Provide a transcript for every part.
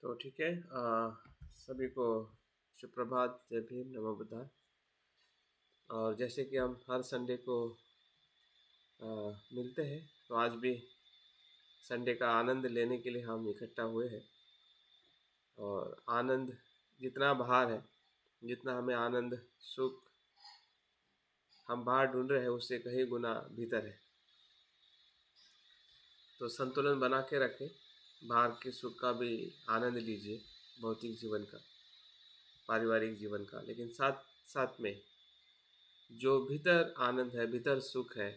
तो ठीक है। सभी को सुप्रभात, जय भीम, नमो बुद्धाय। और जैसे कि हम हर संडे को मिलते हैं, तो आज भी संडे का आनंद लेने के लिए हम इकट्ठा हुए हैं। और आनंद जितना बाहर है, जितना हमें आनंद सुख हम बाहर ढूंढ रहे हैं, उससे कहीं गुना भीतर है। तो संतुलन बना के रखें, बाहर के सुख का भी आनंद लीजिए, भौतिक जीवन का, पारिवारिक जीवन का, लेकिन साथ साथ में जो भीतर आनंद है, भीतर सुख है,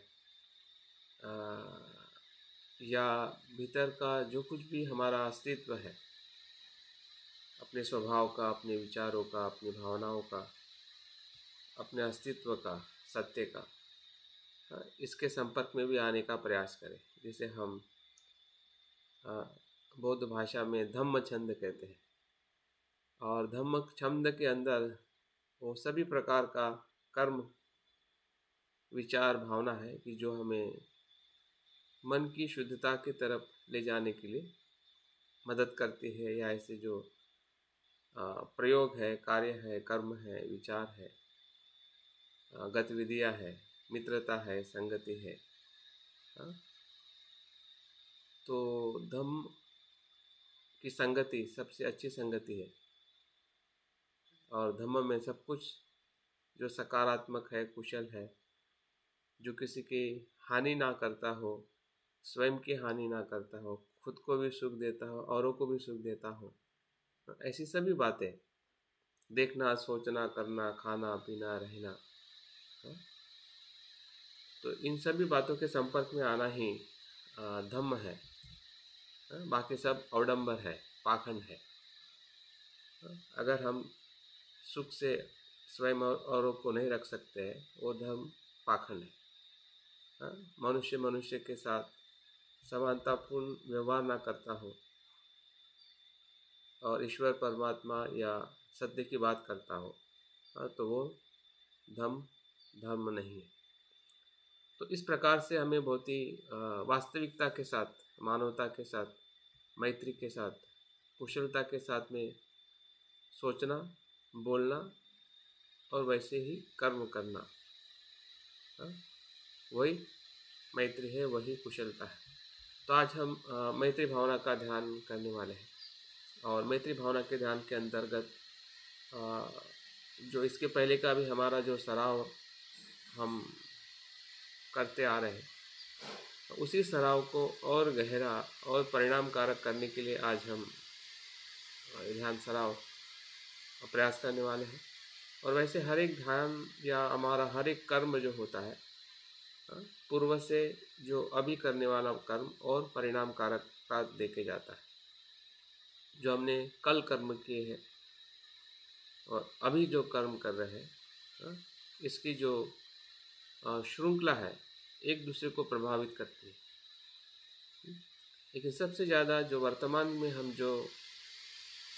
या भीतर का जो कुछ भी हमारा अस्तित्व है, अपने स्वभाव का, अपने विचारों का, अपनी भावनाओं का, अपने अस्तित्व का, सत्य का, इसके संपर्क में भी आने का प्रयास करें। जिसे हम बौद्ध भाषा में धम्म छंद कहते हैं। और धम्म छंद के अंदर वो सभी प्रकार का कर्म, विचार, भावना है कि जो हमें मन की शुद्धता की तरफ ले जाने के लिए मदद करती है, या ऐसे जो प्रयोग है, कार्य है, कर्म है, विचार है, गतिविधियाँ है, मित्रता है, संगति है। तो धम्म की संगति सबसे अच्छी संगति है। और धम्म में सब कुछ जो सकारात्मक है, कुशल है, जो किसी की हानि ना करता हो, स्वयं की हानि ना करता हो, खुद को भी सुख देता हो, औरों को भी सुख देता हो, ऐसी सभी बातें, देखना, सोचना, करना, खाना, पीना, रहना, तो इन सभी बातों के संपर्क में आना ही धम्म है। बाकी सब अवडंबर है, पाखंड है। अगर हम सुख से स्वयं और औरों को नहीं रख सकते हैं, वो धर्म पाखंड है। मनुष्य मनुष्य के साथ समानतापूर्ण व्यवहार ना करता हो और ईश्वर, परमात्मा या सत्य की बात करता हो, तो वो धर्म नहीं है। तो इस प्रकार से हमें बहुत ही वास्तविकता के साथ, मानवता के साथ, मैत्री के साथ, कुशलता के साथ में सोचना, बोलना और वैसे ही कर्म करना, वही मैत्री है, वही कुशलता है। तो आज हम मैत्री भावना का ध्यान करने वाले हैं। और मैत्री भावना के ध्यान के अंतर्गत जो इसके पहले का भी हमारा जो सराव हम करते आ रहे हैं, उसी सराव को और गहरा और परिणामकारक करने के लिए आज हम ध्यान सराव प्रयास करने वाले हैं। और वैसे हर एक ध्यान या हमारा हर एक कर्म जो होता है, पूर्व से जो अभी करने वाला कर्म और परिणामकारकता देके जाता है। जो हमने कल कर्म किए हैं और अभी जो कर्म कर रहे हैं, इसकी जो श्रृंखला है, एक दूसरे को प्रभावित करती है। लेकिन सबसे ज़्यादा जो वर्तमान में हम जो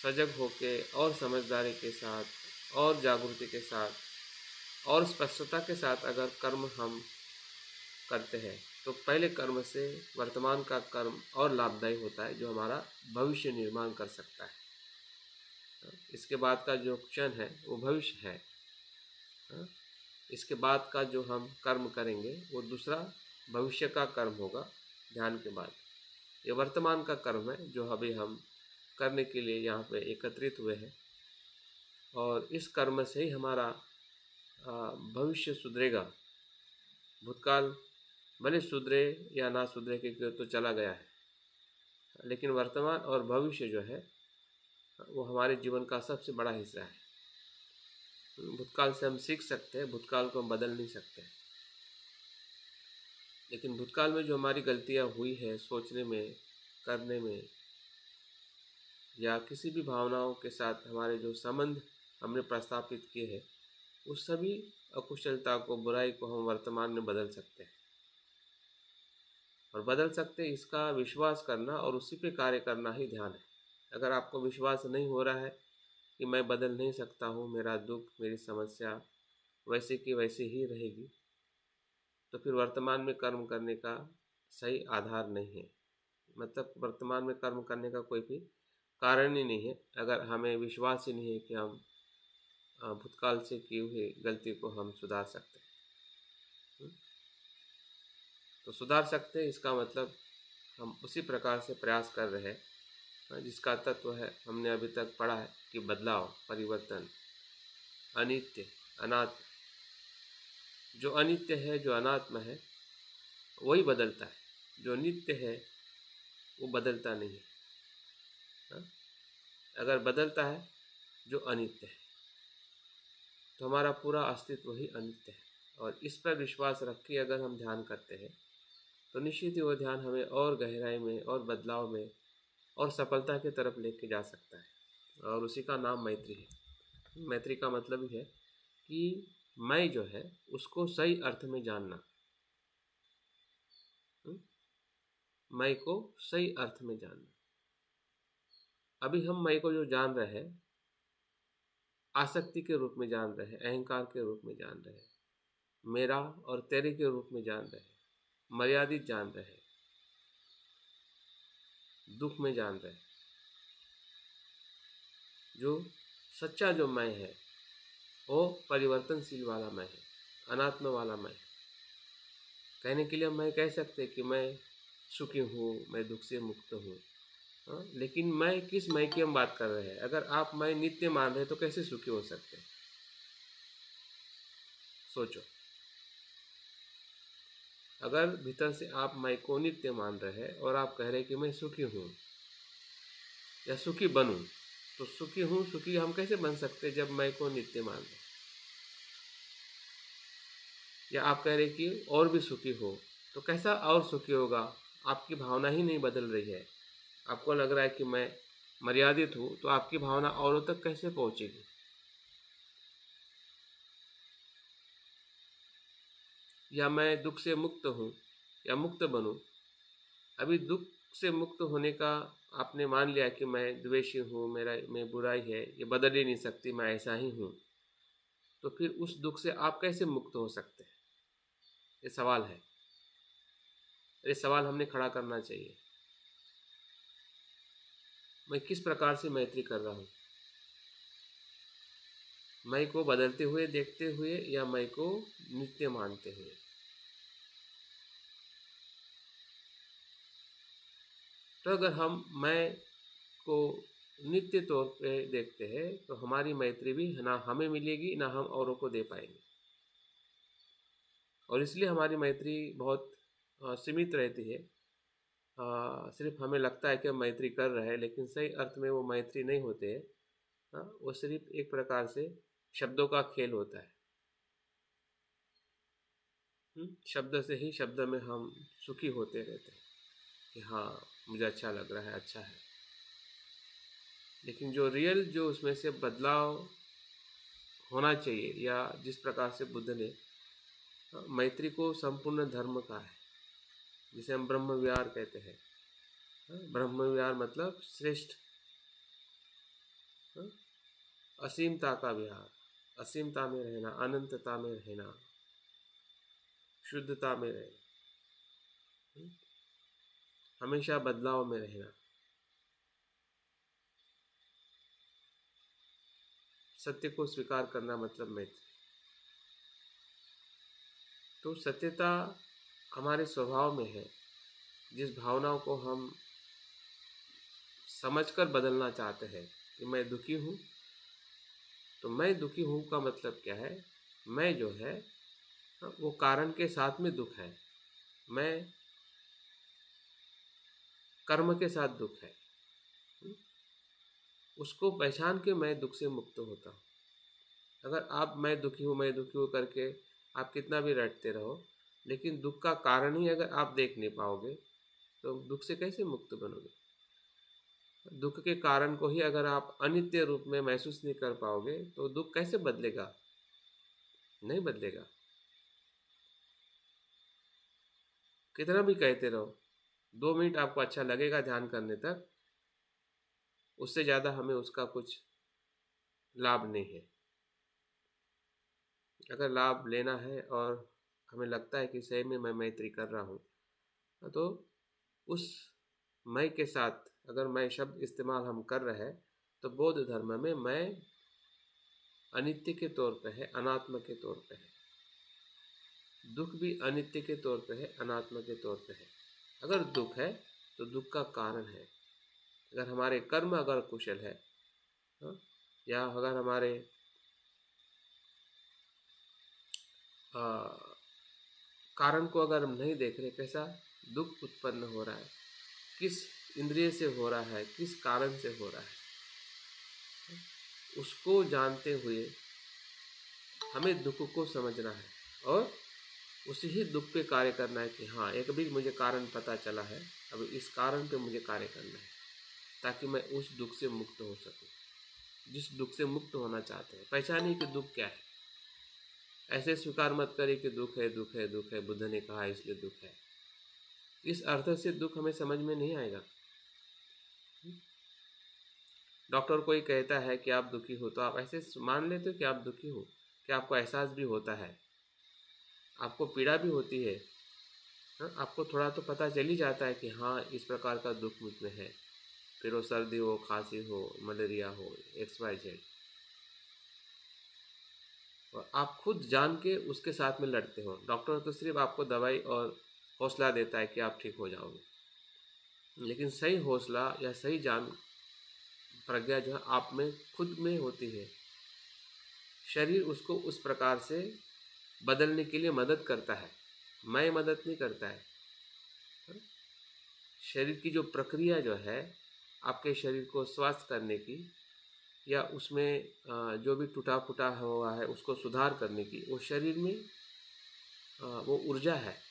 सजग होके और समझदारी के साथ और जागृति के साथ और स्पष्टता के साथ अगर कर्म हम करते हैं, तो पहले कर्म से वर्तमान का कर्म और लाभदायी होता है, जो हमारा भविष्य निर्माण कर सकता है। इसके बाद का जो क्षण है वो भविष्य है। इसके बाद का जो हम कर्म करेंगे वो दूसरा भविष्य का कर्म होगा ध्यान के बाद। ये वर्तमान का कर्म है जो अभी हम करने के लिए यहाँ पे एकत्रित हुए हैं। और इस कर्म से ही हमारा भविष्य सुधरेगा। भूतकाल भले सुधरे या ना सुधरे, क्योंकि तो चला गया है, लेकिन वर्तमान और भविष्य जो है वो हमारे जीवन का सबसे बड़ा हिस्सा है। भूतकाल से हम सीख सकते हैं, भूतकाल को हम बदल नहीं सकते, लेकिन भूतकाल में जो हमारी गलतियाँ हुई है सोचने में, करने में, या किसी भी भावनाओं के साथ हमारे जो संबंध हमने प्रस्थापित किए हैं, उस सभी अकुशलता को, बुराई को हम वर्तमान में बदल सकते हैं। और बदल सकते इसका विश्वास करना और उसी पे कार्य करना ही ध्यान है। अगर आपको विश्वास नहीं हो रहा है कि मैं बदल नहीं सकता हूँ, मेरा दुख, मेरी समस्या वैसे की वैसे ही रहेगी, तो फिर वर्तमान में कर्म करने का सही आधार नहीं है। मतलब वर्तमान में कर्म करने का कोई भी कारण ही नहीं है, अगर हमें विश्वास ही नहीं है कि हम भूतकाल से की हुई गलती को हम सुधार सकते हैं। तो सुधार सकते हैं, इसका मतलब हम उसी प्रकार से प्रयास कर रहे हैं जिसका तत्व है हमने अभी तक पढ़ा है कि बदलाव, परिवर्तन, अनित्य, अनात्म। जो अनित्य है, जो अनात्म है, वही बदलता है। जो नित्य है वो बदलता नहीं है। हाँ? अगर बदलता है जो अनित्य है, तो हमारा पूरा अस्तित्व ही अनित्य है। और इस पर विश्वास रख के अगर हम ध्यान करते हैं तो निश्चित ही वो ध्यान हमें और गहराई में और बदलाव में और सफलता की तरफ लेके जा सकता है। और उसी का नाम मैत्री है। मैत्री का मतलब ही है कि मैं जो है उसको सही अर्थ में जानना। मैं को सही अर्थ में जानना। अभी हम मैं को जो जान रहे हैं, आसक्ति के रूप में जान रहे हैं, अहंकार के रूप में जान रहे हैं, मेरा और तेरे के रूप में जान रहे हैं, मर्यादित जान रहे हैं, दुख में जान रहे हैं। जो सच्चा जो मैं है वो परिवर्तनशील वाला मैं है, अनात्म वाला मैं है। कहने के लिए मैं कह सकते कि मैं सुखी हूँ, मैं दुख से मुक्त हूँ। हाँ, लेकिन मैं किस मैं की हम बात कर रहे हैं? अगर आप मैं नित्य मान रहे हैं तो कैसे सुखी हो सकते हैं? सोचो। अगर भीतर से आप मैं को नित्य मान रहे हैं और आप कह रहे हैं कि मैं सुखी हूँ या सुखी बनूं, तो सुखी हूँ, सुखी हम कैसे बन सकते जब मैं को नित्य मान रहे? या आप कह रहे कि और भी सुखी हो, तो कैसा और सुखी होगा? आपकी भावना ही नहीं बदल रही है। आपको लग रहा है कि मैं मर्यादित हूँ, तो आपकी भावना औरों तक कैसे पहुँचेगी? या मैं दुख से मुक्त हूँ या मुक्त बनूं। अभी दुख से मुक्त होने का आपने मान लिया कि मैं द्वेषी हूँ, मेरा में बुराई है, ये बदल ही नहीं सकती, मैं ऐसा ही हूँ। तो फिर उस दुख से आप कैसे मुक्त हो सकते हैं? ये सवाल है। ये सवाल हमने खड़ा करना चाहिए। मैं किस प्रकार से मैत्री कर रहा हूँ? मैं को बदलते हुए देखते हुए या मैं को नित्य मानते हुए? तो अगर हम मैं को नित्य तौर पे देखते हैं तो हमारी मैत्री भी ना हमें मिलेगी, ना हम औरों को दे पाएंगे। और इसलिए हमारी मैत्री बहुत सीमित रहती है। सिर्फ हमें लगता है कि हम मैत्री कर रहे हैं, लेकिन सही अर्थ में वो मैत्री नहीं होते हैं। वो सिर्फ एक प्रकार से शब्दों का खेल होता है। शब्द से ही शब्द में हम सुखी होते रहते हैं कि हाँ, मुझे अच्छा लग रहा है, अच्छा है। लेकिन जो रियल, जो उसमें से बदलाव होना चाहिए, या जिस प्रकार से बुद्ध ने मैत्री को संपूर्ण धर्म कहा है, जिसे हम ब्रह्म विहार कहते हैं। ब्रह्म विहार मतलब श्रेष्ठ, असीमता का विहार, असीमता में रहना, अनंतता में रहना, शुद्धता में रहना, हमेशा बदलाव में रहना, सत्य को स्वीकार करना, मतलब मैत्री। तो सत्यता हमारे स्वभाव में है। जिस भावनाओं को हम समझकर बदलना चाहते हैं कि मैं दुखी हूँ, तो मैं दुखी हूँ का मतलब क्या है? मैं जो है वो कारण के साथ में दुख है, मैं कर्म के साथ दुख है। उसको पहचान के मैं दुख से मुक्त होता हूँ। अगर आप मैं दुखी हूँ करके आप कितना भी रटते रहो, लेकिन दुख का कारण ही अगर आप देख नहीं पाओगे तो दुख से कैसे मुक्त बनोगे? दुख के कारण को ही अगर आप अनित्य रूप में महसूस नहीं कर पाओगे तो दुख कैसे बदलेगा? नहीं बदलेगा। कितना भी कहते रहो, 2 मिनट आपको अच्छा लगेगा ध्यान करने तक, उससे ज़्यादा हमें उसका कुछ लाभ नहीं है। अगर लाभ लेना है और हमें लगता है कि सही में मैं मैत्री कर रहा हूँ, तो उस मैं के साथ अगर मैं शब्द इस्तेमाल हम कर रहे हैं तो बौद्ध धर्म में मैं अनित्य के तौर पे है, अनात्म के तौर पे है। दुख भी अनित्य के तौर पे है, अनात्म के तौर पे है। अगर दुख है तो दुख का कारण है। अगर हमारे कर्म अगर कुशल है, हाँ, या अगर हमारे कारण को अगर हम नहीं देख रहे, कैसा दुख उत्पन्न हो रहा है, किस इंद्रिय से हो रहा है, किस कारण से हो रहा है, उसको जानते हुए हमें दुख को समझना है और उसी ही दुख पे कार्य करना है कि हाँ, एक भी मुझे कारण पता चला है, अब इस कारण पे मुझे कार्य करना है ताकि मैं उस दुख से मुक्त हो सकूं, जिस दुख से मुक्त होना चाहते हैं। पहचानिए कि दुख क्या है। ऐसे स्वीकार मत करिए कि दुख है, दुख है, दुख है, बुद्ध ने कहा इसलिए दुख है। इस अर्थ से दुख हमें समझ में नहीं आएगा। डॉक्टर कोई कहता है कि आप दुखी हो तो आप ऐसे मान लेते हो कि आप दुखी हो, कि आपको एहसास भी होता है, आपको पीड़ा भी होती है, हाँ, आपको थोड़ा तो पता चल ही जाता है कि हाँ, इस प्रकार का दुख मुझ में है। फिर वो सर्दी हो, खांसी हो, मलेरिया हो, XYZ, और आप खुद जान के उसके साथ में लड़ते हो। डॉक्टर तो सिर्फ आपको दवाई और हौसला देता है कि आप ठीक हो जाओगे, लेकिन सही हौसला या सही जान प्रज्ञा जो है आप में खुद में होती है। शरीर उसको उस प्रकार से बदलने के लिए मदद करता है, मैं मदद नहीं करता है। शरीर की जो प्रक्रिया जो है आपके शरीर को स्वस्थ करने की, या उसमें जो भी टूटा फूटा हुआ है उसको सुधार करने की, वो शरीर में वो ऊर्जा है।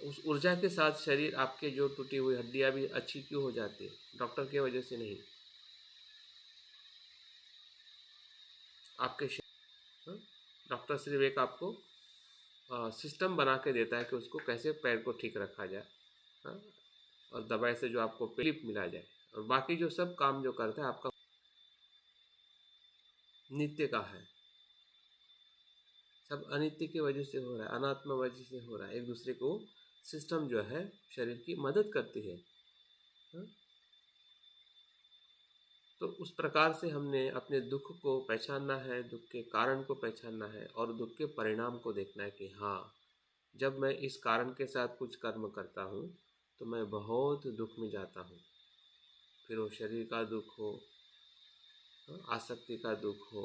उस ऊर्जा के साथ शरीर, आपके जो टूटी हुई हड्डियां भी अच्छी क्यों हो जाती है? डॉक्टर की वजह से नहीं, आपके हाँ? डॉक्टर सिर्फ एक आपको सिस्टम बना के देता है कि उसको कैसे पैर को ठीक रखा जाए, हाँ? और दवाई से जो आपको रिलीफ मिला जाए, और बाकी जो सब काम जो करता है आपका नित्य का है। सब अनित्य की वजह से हो रहा है, अनात्म वजह से हो रहा है। एक दूसरे को सिस्टम जो है शरीर की मदद करती है, हाँ? तो उस प्रकार से हमने अपने दुख को पहचानना है, दुख के कारण को पहचानना है और दुख के परिणाम को देखना है कि हाँ, जब मैं इस कारण के साथ कुछ कर्म करता हूँ तो मैं बहुत दुख में जाता हूँ। फिर वो शरीर का दुख हो, आसक्ति का दुख हो,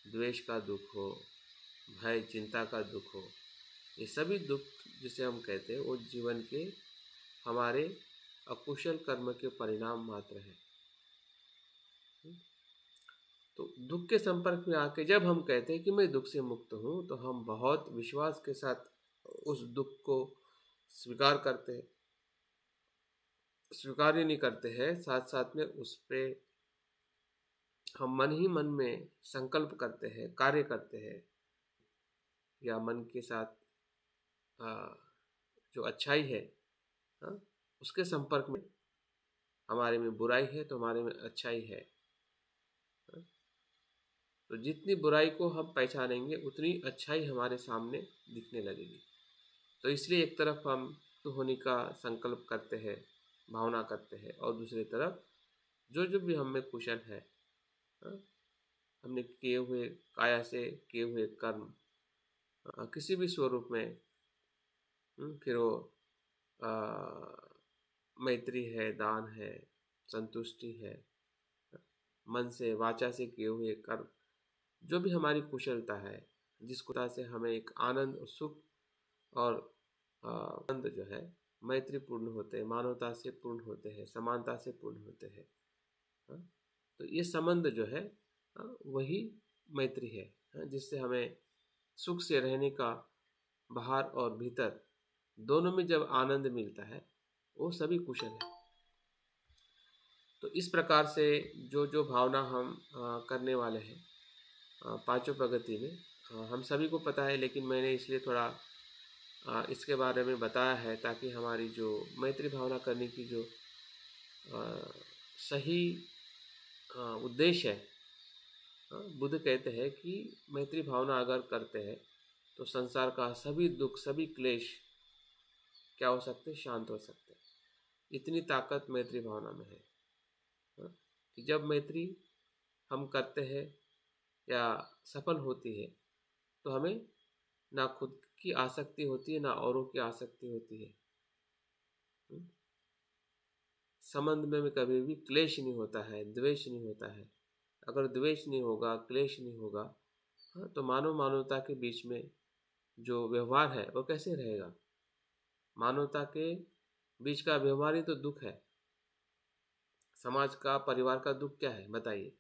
द्वेष का दुख हो, भय चिंता का दुख हो, ये सभी दुख जिसे हम कहते हैं वो जीवन के हमारे अकुशल कर्म के परिणाम मात्र है। तो दुख के संपर्क में आके जब हम कहते हैं कि मैं दुख से मुक्त हूँ, तो हम बहुत विश्वास के साथ उस दुख को स्वीकार करते हैं, स्वीकार ही नहीं करते हैं, साथ साथ में उस पे हम मन ही मन में संकल्प करते हैं, कार्य करते हैं, या मन के साथ जो अच्छाई है, हाँ, उसके संपर्क में हमारे में बुराई है तो हमारे में अच्छाई है, हाँ? तो जितनी बुराई को हम पहचानेंगे उतनी अच्छाई हमारे सामने दिखने लगेगी। तो इसलिए एक तरफ हम तो होने का संकल्प करते हैं, भावना करते हैं, और दूसरी तरफ जो जो भी हम में कुशल है, हाँ, हमने किए हुए काया से किए हुए कर्म किसी भी स्वरूप में, फिर वो मैत्री है, दान है, संतुष्टि है, मन से वाचा से किए हुए कर्म, जो भी हमारी कुशलता है, जिस कुशलता से हमें एक आनंद और सुख और आनंद जो है मैत्री पूर्ण होते हैं, मानवता से पूर्ण होते हैं, समानता से पूर्ण होते हैं, हाँ? तो ये संबंध जो है, वही मैत्री है, हाँ? जिससे हमें सुख से रहने का बाहर और भीतर दोनों में जब आनंद मिलता है, वो सभी कुशल है। तो इस प्रकार से जो जो भावना हम करने वाले हैं पांचों प्रगति में, हम सभी को पता है, लेकिन मैंने इसलिए थोड़ा इसके बारे में बताया है ताकि हमारी जो मैत्री भावना करने की जो सही उद्देश्य है, बुद्ध कहते हैं कि मैत्री भावना अगर करते हैं तो संसार का सभी दुख, सभी क्लेश क्या हो सकते, शांत हो सकते हैं। इतनी ताकत मैत्री भावना में है। हाँ, कि जब मैत्री हम करते हैं या सफल होती है तो हमें ना खुद की आसक्ति होती है ना औरों की आसक्ति होती है। हम्म, संबंध में कभी भी क्लेश नहीं होता है, द्वेष नहीं होता है। अगर द्वेष नहीं होगा, क्लेश नहीं होगा, हाँ, तो मानव मानवता के बीच में जो व्यवहार है वो कैसे रहेगा? मानवता के बीच का व्यवहार ही तो दुख है। समाज का, परिवार का दुख क्या है बताइए?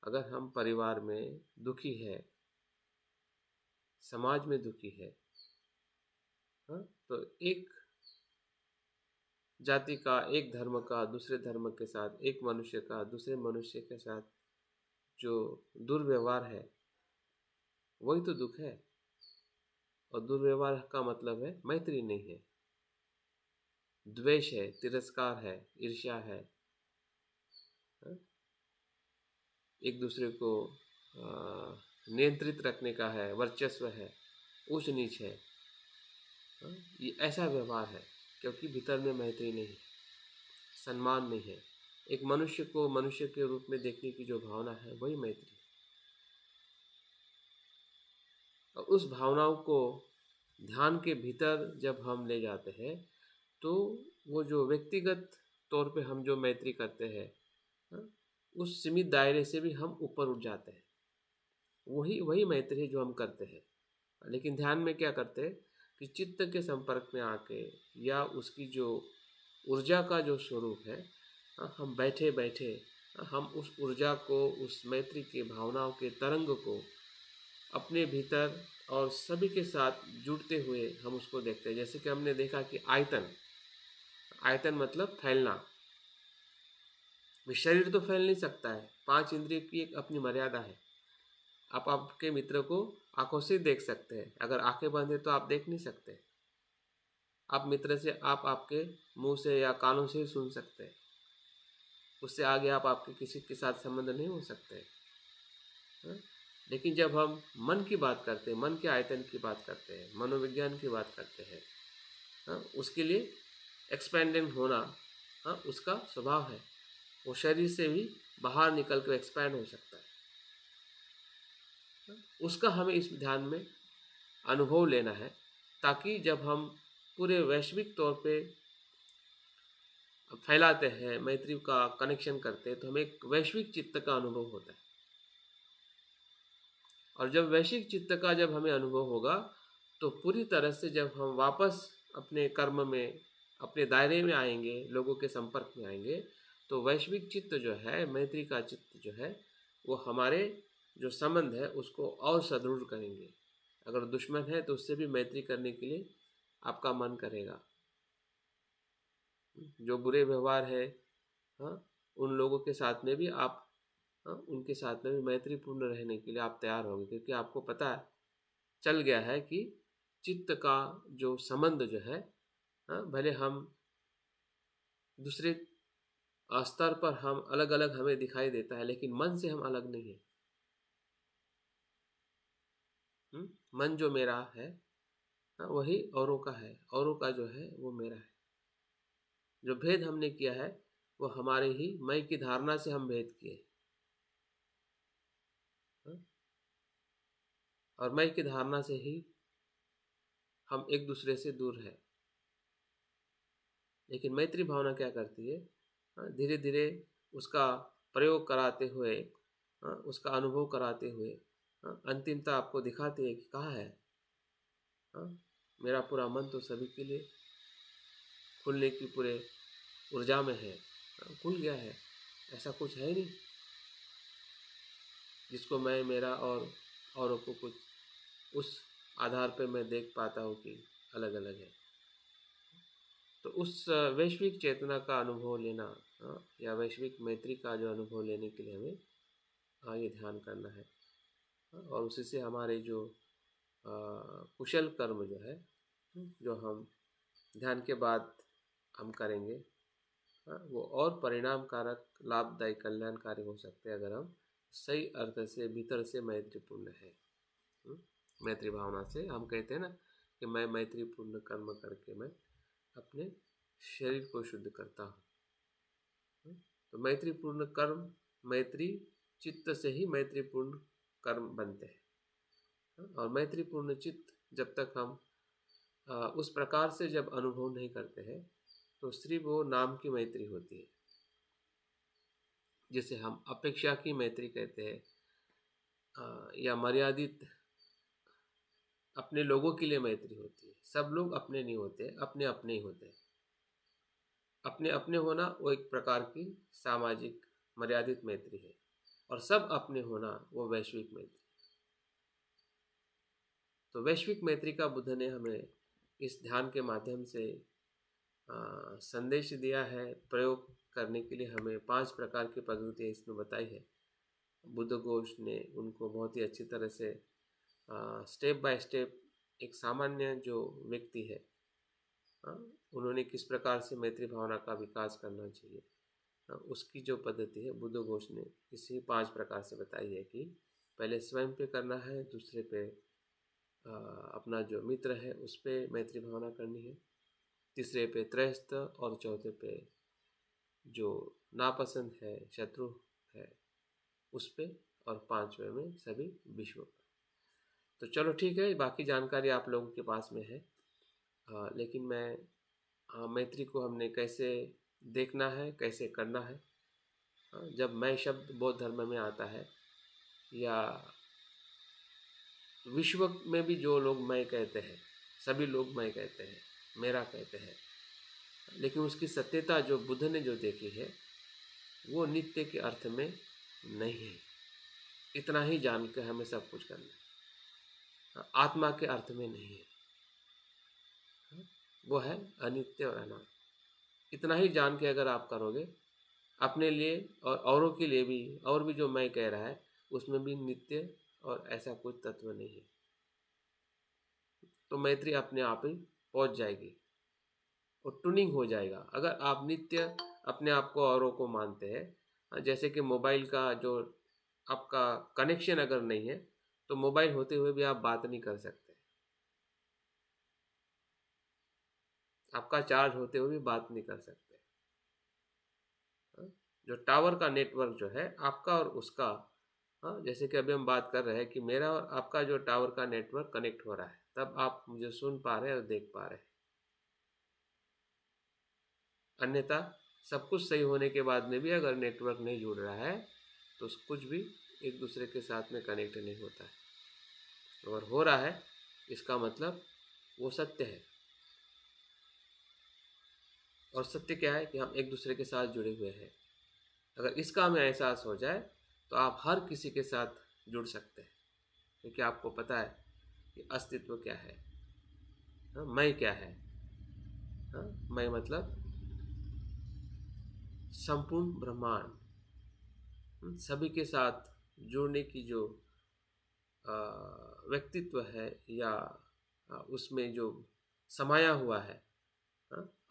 अगर हम परिवार में दुखी है, समाज में दुखी है, हाँ, तो एक जाति का, एक धर्म का दूसरे धर्म के साथ, एक मनुष्य का दूसरे मनुष्य के साथ जो दुर्व्यवहार है वही तो दुख है। और दुर्व्यवहार का मतलब है मैत्री नहीं है, द्वेष है, तिरस्कार है, ईर्ष्या है, हाँ? एक दूसरे को नियंत्रित रखने का है, वर्चस्व है, ऊंच नीच है, हाँ? ये ऐसा व्यवहार है क्योंकि भीतर में मैत्री नहीं है, सम्मान नहीं है। एक मनुष्य को मनुष्य के रूप में देखने की जो भावना है वही मैत्री है। और उस भावनाओं को ध्यान के भीतर जब हम ले जाते हैं तो वो जो व्यक्तिगत तौर पे हम जो मैत्री करते हैं, हाँ, उस सीमित दायरे से भी हम ऊपर उठ जाते हैं। वही वही मैत्री है जो हम करते हैं। लेकिन ध्यान में क्या करते हैं कि चित्त के संपर्क में आके या उसकी जो ऊर्जा का जो स्वरूप है, हम बैठे बैठे हम उस ऊर्जा को, उस मैत्री की भावनाओं के तरंग को अपने भीतर और सभी के साथ जुड़ते हुए हम उसको देखते हैं। जैसे कि हमने देखा कि आयतन, आयतन मतलब फैलना। शरीर तो फैल नहीं सकता है, 5 इंद्रिय की एक अपनी मर्यादा है। आप आपके मित्र को आंखों से देख सकते हैं, अगर आंखें बंद है तो आप देख नहीं सकते। आप मित्र से आप आपके मुंह से या कानों से ही सुन सकते हैं, उससे आगे आप आपके किसी के साथ संबंध नहीं हो सकते, हाँ? लेकिन जब हम मन की बात करते हैं, मन के आयतन की बात करते हैं, मनोविज्ञान की बात करते हैं, हाँ, उसके लिए एक्सपेंडेंट होना, हाँ, उसका स्वभाव है। वो शरीर से भी बाहर निकल कर एक्सपैंड हो सकता है, हाँ? उसका हमें इस ध्यान में अनुभव लेना है, ताकि जब हम पूरे वैश्विक तौर पे फैलाते हैं, मैत्री का कनेक्शन करते हैं, तो हमें एक वैश्विक चित्त का अनुभव होता है। और जब वैश्विक चित्त का जब हमें अनुभव होगा तो पूरी तरह से जब हम वापस अपने कर्म में, अपने दायरे में आएंगे, लोगों के संपर्क में आएंगे, तो वैश्विक चित्त जो है, मैत्री का चित्त जो है, वो हमारे जो संबंध है उसको और सुदृढ़ करेंगे। अगर दुश्मन है तो उससे भी मैत्री करने के लिए आपका मन करेगा। जो बुरे व्यवहार है, हाँ, उन लोगों के साथ में भी आप, हाँ, उनके साथ में भी मैत्रीपूर्ण रहने के लिए आप तैयार होंगे, क्योंकि आपको पता चल गया है कि चित्त का जो संबंध जो है, हाँ, भले हम दूसरे स्तर पर हम अलग अलग हमें दिखाई देता है, लेकिन मन से हम अलग नहीं है। मन जो मेरा है, हाँ, वही औरों का है, औरों का जो है वो मेरा है। जो भेद हमने किया है वो हमारे ही मैं की धारणा से हम भेद किए, हाँ? और मैं की धारणा से ही हम एक दूसरे से दूर है। लेकिन मैत्री भावना क्या करती है, धीरे धीरे उसका प्रयोग कराते हुए, उसका अनुभव कराते हुए, अंतिमता आपको दिखाती है कि कहाँ है, हाँ, मेरा पूरा मन तो सभी के लिए खुलने की पूरे ऊर्जा में है, खुल गया है, ऐसा कुछ है नहीं जिसको मैं, मेरा और औरों को कुछ उस आधार पे मैं देख पाता हूँ कि अलग अलग है। तो उस वैश्विक चेतना का अनुभव लेना, या वैश्विक मैत्री का जो अनुभव लेने के लिए हमें आगे ध्यान करना है, और उसी से हमारे जो कुशल कर्म जो है, जो हम ध्यान के बाद हम करेंगे, वो और परिणाम कारक, लाभदायी, कल्याणकारी हो सकते हैं अगर हम सही अर्थ से भीतर से मैत्रीपूर्ण है। मैत्री भावना से हम कहते हैं ना कि मैं मैत्रीपूर्ण कर्म करके मैं अपने शरीर को शुद्ध करता हूँ। तो मैत्रीपूर्ण कर्म, मैत्री चित्त से ही मैत्रीपूर्ण कर्म बनते हैं। और मैत्रीपूर्ण चित्त जब तक हम उस प्रकार से जब अनुभव नहीं करते हैं तो सिर्फ वो नाम की मैत्री होती है, जिसे हम अपेक्षा की मैत्री कहते हैं, या मर्यादित अपने लोगों के लिए मैत्री होती है। सब लोग अपने नहीं होते, अपने अपने ही होते हैं। अपने अपने होना वो एक प्रकार की सामाजिक मर्यादित मैत्री है, और सब अपने होना वो वैश्विक मैत्री। तो वैश्विक मैत्री का बुद्ध ने हमें इस ध्यान के माध्यम से संदेश दिया है। प्रयोग करने के लिए हमें 5 प्रकार की पद्धतियाँ इसमें बताई है। बुद्ध घोष ने उनको बहुत ही अच्छी तरह से स्टेप बाय स्टेप एक सामान्य जो व्यक्ति है, उन्होंने किस प्रकार से मैत्री भावना का विकास करना चाहिए, उसकी जो पद्धति है बुद्ध घोष ने इसी 5 प्रकार से बताई है कि पहले स्वयं पे करना है, दूसरे पे अपना जो मित्र है उस पे मैत्री भावना करनी है, तीसरे पे त्रयस्थ, और चौथे पे जो नापसंद है, शत्रु है, उस पे, और 5वें में सभी विश्व पर। तो चलो ठीक है, बाकी जानकारी आप लोगों के पास में है। लेकिन मैं मैत्री को हमने कैसे देखना है, कैसे करना है, जब मैं शब्द बौद्ध धर्म में आता है, या विश्व में भी जो लोग मैं कहते हैं, सभी लोग मैं कहते हैं, मेरा कहते हैं, लेकिन उसकी सत्यता जो बुद्ध ने जो देखी है वो नित्य के अर्थ में नहीं है। इतना ही जान के हमें सब कुछ करना है, आत्मा के अर्थ में नहीं है, वो है अनित्य और अनात्म। इतना ही जान के अगर आप करोगे अपने लिए और औरों के लिए भी, और भी जो मैं कह रहा है उसमें भी नित्य और ऐसा कुछ तत्व नहीं है, तो मैत्री अपने आप ही पहुंच जाएगी और ट्यूनिंग हो जाएगा। अगर आप नित्य अपने आप को औरों को मानते हैं, जैसे कि मोबाइल का जो आपका कनेक्शन अगर नहीं है तो मोबाइल होते हुए भी आप बात नहीं कर सकते, आपका चार्ज होते हुए भी बात नहीं कर सकते। जो टावर का नेटवर्क जो है आपका और उसका, जैसे कि अभी हम बात कर रहे हैं कि मेरा और आपका जो टावर का नेटवर्क कनेक्ट हो रहा है, तब आप मुझे सुन पा रहे हैं और देख पा रहे हैं। अन्यथा सब कुछ सही होने के बाद में भी अगर नेटवर्क नहीं जुड़ रहा है तो कुछ भी एक दूसरे के साथ में कनेक्ट नहीं होता है। अगर हो रहा है इसका मतलब वो सत्य है, और सत्य क्या है कि हम एक दूसरे के साथ जुड़े हुए हैं। अगर इसका हमें एहसास हो जाए तो आप हर किसी के साथ जुड़ सकते हैं, क्योंकि आपको पता है कि अस्तित्व क्या है, मैं क्या है। मैं मतलब संपूर्ण ब्रह्मांड, सभी के साथ जुड़ने की जो व्यक्तित्व है, या उसमें जो समाया हुआ है,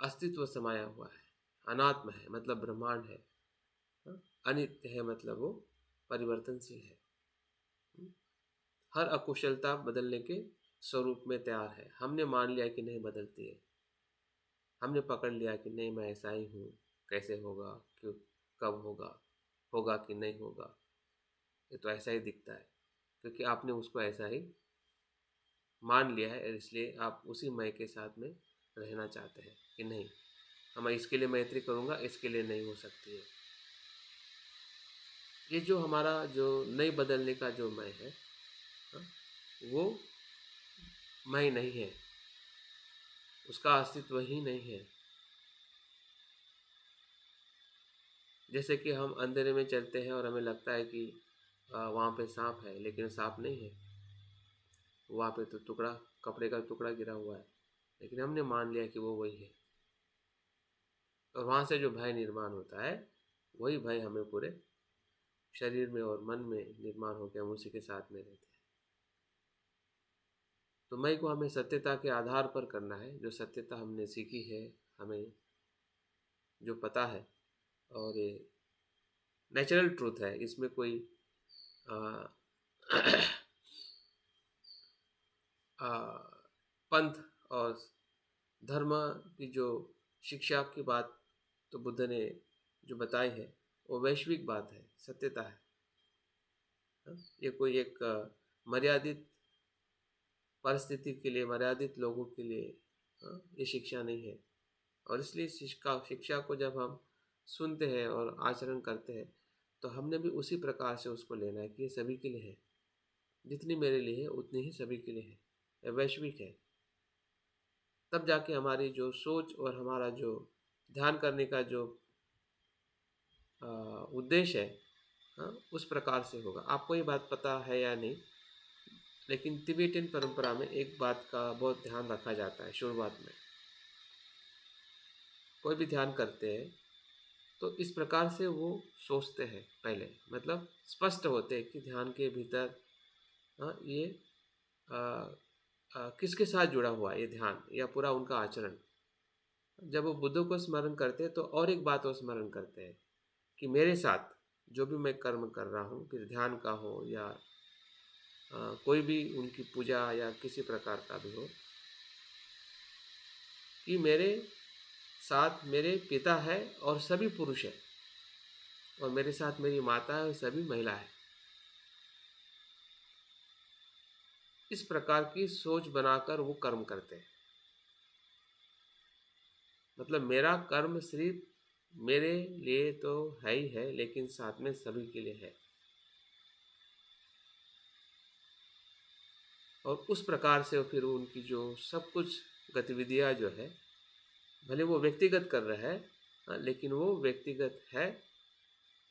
अस्तित्व समाया हुआ है। अनात्म है मतलब ब्रह्मांड है, अनित्य है मतलब वो परिवर्तनशील है। हर अकुशलता बदलने के स्वरूप में तैयार है। हमने मान लिया कि नहीं बदलती है, हमने पकड़ लिया कि नहीं मैं ऐसा ही हूँ, कैसे होगा, क्यों, कब होगा, होगा कि नहीं होगा, ये तो ऐसा ही दिखता है, क्योंकि आपने उसको ऐसा ही मान लिया है। इसलिए आप उसी मैं के साथ में रहना चाहते हैं कि नहीं, मैं इसके लिए मैत्री करूँगा, इसके लिए नहीं हो सकती है। ये जो हमारा जो नहीं बदलने का जो मैं है, वो मैं नहीं है, उसका अस्तित्व ही नहीं है। जैसे कि हम अंधेरे में चलते हैं और हमें लगता है कि वहाँ पे सांप है, लेकिन सांप नहीं है, वहाँ पे तो टुकड़ा, कपड़े का टुकड़ा गिरा हुआ है, लेकिन हमने मान लिया कि वो वही है। और वहाँ से जो भय निर्माण होता है, वही भय हमें पूरे शरीर में और मन में निर्माण हो गया, हम उसी के साथ में रहते हैं। तो मैं को हमें सत्यता के आधार पर करना है, जो सत्यता हमने सीखी है, हमें जो पता है, और ये नेचुरल ट्रूथ है, इसमें कोई आ, पंथ और धर्म की जो शिक्षा की बात तो बुद्ध ने जो बताई है वो वैश्विक बात है, सत्यता है। ये कोई एक मर्यादित परिस्थिति के लिए, मर्यादित लोगों के लिए ये शिक्षा नहीं है। और इसलिए शिक्षा को जब हम सुनते हैं और आचरण करते हैं तो हमने भी उसी प्रकार से उसको लेना है कि ये सभी के लिए है। जितनी मेरे लिए है उतनी ही सभी के लिए है, ये वैश्विक है। तब जाके हमारी जो सोच और हमारा जो ध्यान करने का जो उद्देश्य है, उस प्रकार से होगा। आपको ये बात पता है या नहीं, लेकिन तिबेटियन परंपरा में एक बात का बहुत ध्यान रखा जाता है। शुरुआत में कोई भी ध्यान करते हैं तो इस प्रकार से वो सोचते हैं पहले, मतलब स्पष्ट होते हैं कि ध्यान के भीतर ये किसके साथ जुड़ा हुआ है ये ध्यान या पूरा उनका आचरण। जब वो बुद्ध को स्मरण करते हैं तो और एक बात वो स्मरण करते हैं कि मेरे साथ जो भी मैं कर्म कर रहा हूँ, फिर ध्यान का हो या कोई भी उनकी पूजा या किसी प्रकार का भी हो, कि मेरे साथ मेरे पिता है और सभी पुरुष है, और मेरे साथ मेरी माता है और सभी महिला है। इस प्रकार की सोच बनाकर वो कर्म करते हैं। मतलब मेरा कर्म सिर्फ मेरे लिए तो है ही है, लेकिन साथ में सभी के लिए है। और उस प्रकार से फिर उनकी जो सब कुछ गतिविधियाँ जो है, भले वो व्यक्तिगत कर रहे हैं, लेकिन वो व्यक्तिगत है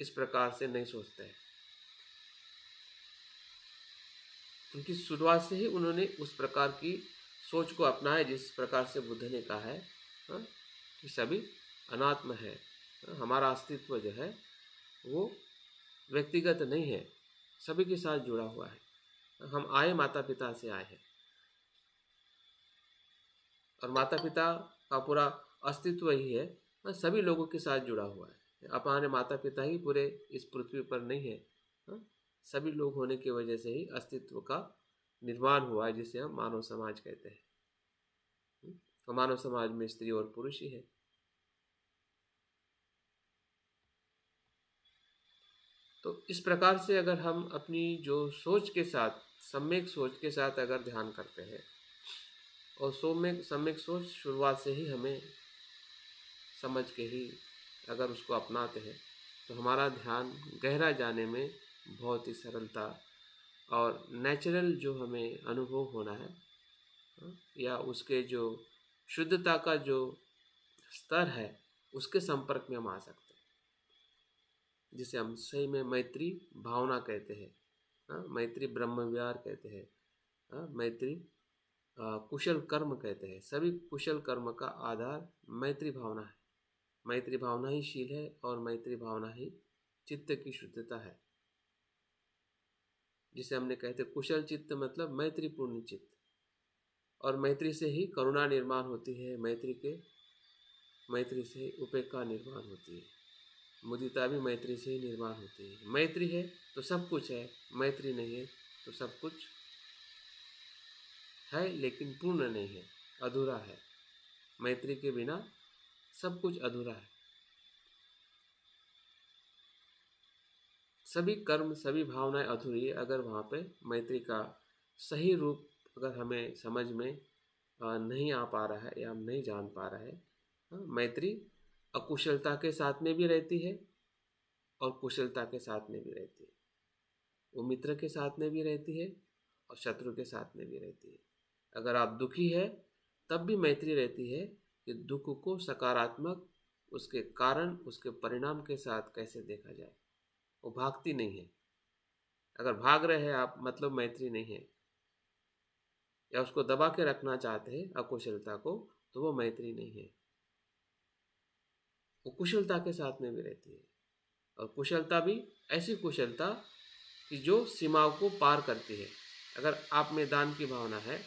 इस प्रकार से नहीं सोचते हैं। उनकी शुरुआत से ही उन्होंने उस प्रकार की सोच को अपनाया जिस प्रकार से बुद्ध ने कहा है कि सभी अनात्म है। हमारा अस्तित्व जो है वो व्यक्तिगत नहीं है, सभी के साथ जुड़ा हुआ है। हम आए माता पिता से आए हैं, और माता पिता का पूरा अस्तित्व ही है सभी लोगों के साथ जुड़ा हुआ है। हमारे माता पिता ही पूरे इस पृथ्वी पर नहीं है, सभी लोग होने की वजह से ही अस्तित्व का निर्माण हुआ है, जिसे हम मानव समाज कहते हैं। तो मानव समाज में स्त्री और पुरुष ही है। तो इस प्रकार से अगर हम अपनी जो सोच के साथ, सम्यक सोच के साथ अगर ध्यान करते हैं, और सम्यक सोच शुरुआत से ही हमें समझ के ही अगर उसको अपनाते हैं, तो हमारा ध्यान गहरा जाने में बहुत ही सरलता और नेचुरल जो हमें अनुभव होना है, या उसके जो शुद्धता का जो स्तर है, उसके संपर्क में हम आ सकते हैं, जिसे हम सही में मैत्री भावना कहते हैं। मैत्री ब्रह्म विहार कहते हैं। मैत्री कुशल कर्म कहते हैं। सभी कुशल कर्म का आधार मैत्री भावना है। मैत्री भावना ही शील है, और मैत्री भावना ही चित्त की शुद्धता है, जिसे हमने कहते कुशल चित्त मतलब मैत्रीपूर्ण चित्त। और मैत्री से ही करुणा निर्माण होती है, मैत्री से उपेक्षा निर्माण होती है, मुदिता भी मैत्री से ही निर्माण होती है। मैत्री है तो सब कुछ है, मैत्री नहीं है तो सब कुछ है लेकिन पूर्ण नहीं है, अधूरा है। मैत्री के बिना सब कुछ अधूरा है। सभी कर्म, सभी भावनाएं अधूरी है अगर वहाँ पे मैत्री का सही रूप अगर हमें समझ में नहीं आ पा रहा है या हम नहीं जान पा रहे हैं। मैत्री अकुशलता के साथ में भी रहती है और कुशलता के साथ में भी रहती है। वो मित्र के साथ में भी रहती है और शत्रु के साथ में भी रहती है। अगर आप दुखी है तब भी मैत्री रहती है कि दुख को सकारात्मक, उसके कारण, उसके परिणाम के साथ कैसे देखा जाए। वो भागती नहीं है। अगर भाग रहे हैं आप, मतलब मैत्री नहीं है, या उसको दबा के रखना चाहते हैं अकुशलता को, तो वो मैत्री नहीं है। वो कुशलता के साथ में भी रहती है, और कुशलता भी ऐसी कुशलता कि जो सीमाओं को पार करती है। अगर आप में दान की भावना है,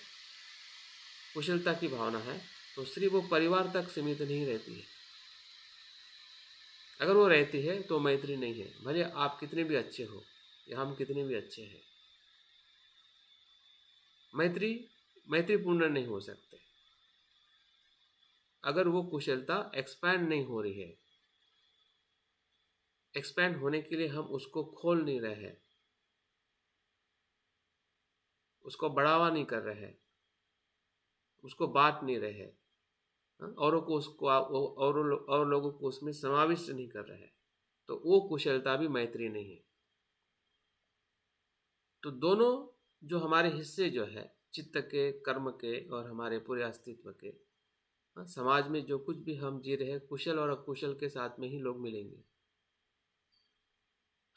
कुशलता की भावना है, तो सिर्फ वो परिवार तक सीमित नहीं रहती है। अगर वो रहती है तो मैत्री नहीं है, भले आप कितने भी अच्छे हो या हम कितने भी अच्छे हैं। मैत्रीपूर्ण नहीं हो सकते। अगर वो कुशलता एक्सपैंड नहीं हो रही है, एक्सपैंड होने के लिए हम उसको खोल नहीं रहे हैं, उसको बढ़ावा नहीं कर रहे हैं, उसको बांट नहीं रहे हैं, औरों को उसको और लोगों को उसमें समाविष्ट नहीं कर रहे हैं, तो वो कुशलता भी मैत्री नहीं है। तो दोनों जो हमारे हिस्से जो है, चित्त के, कर्म के और हमारे पूरे अस्तित्व के, समाज में जो कुछ भी हम जी रहे हैं, कुशल और अकुशल के साथ में ही लोग मिलेंगे।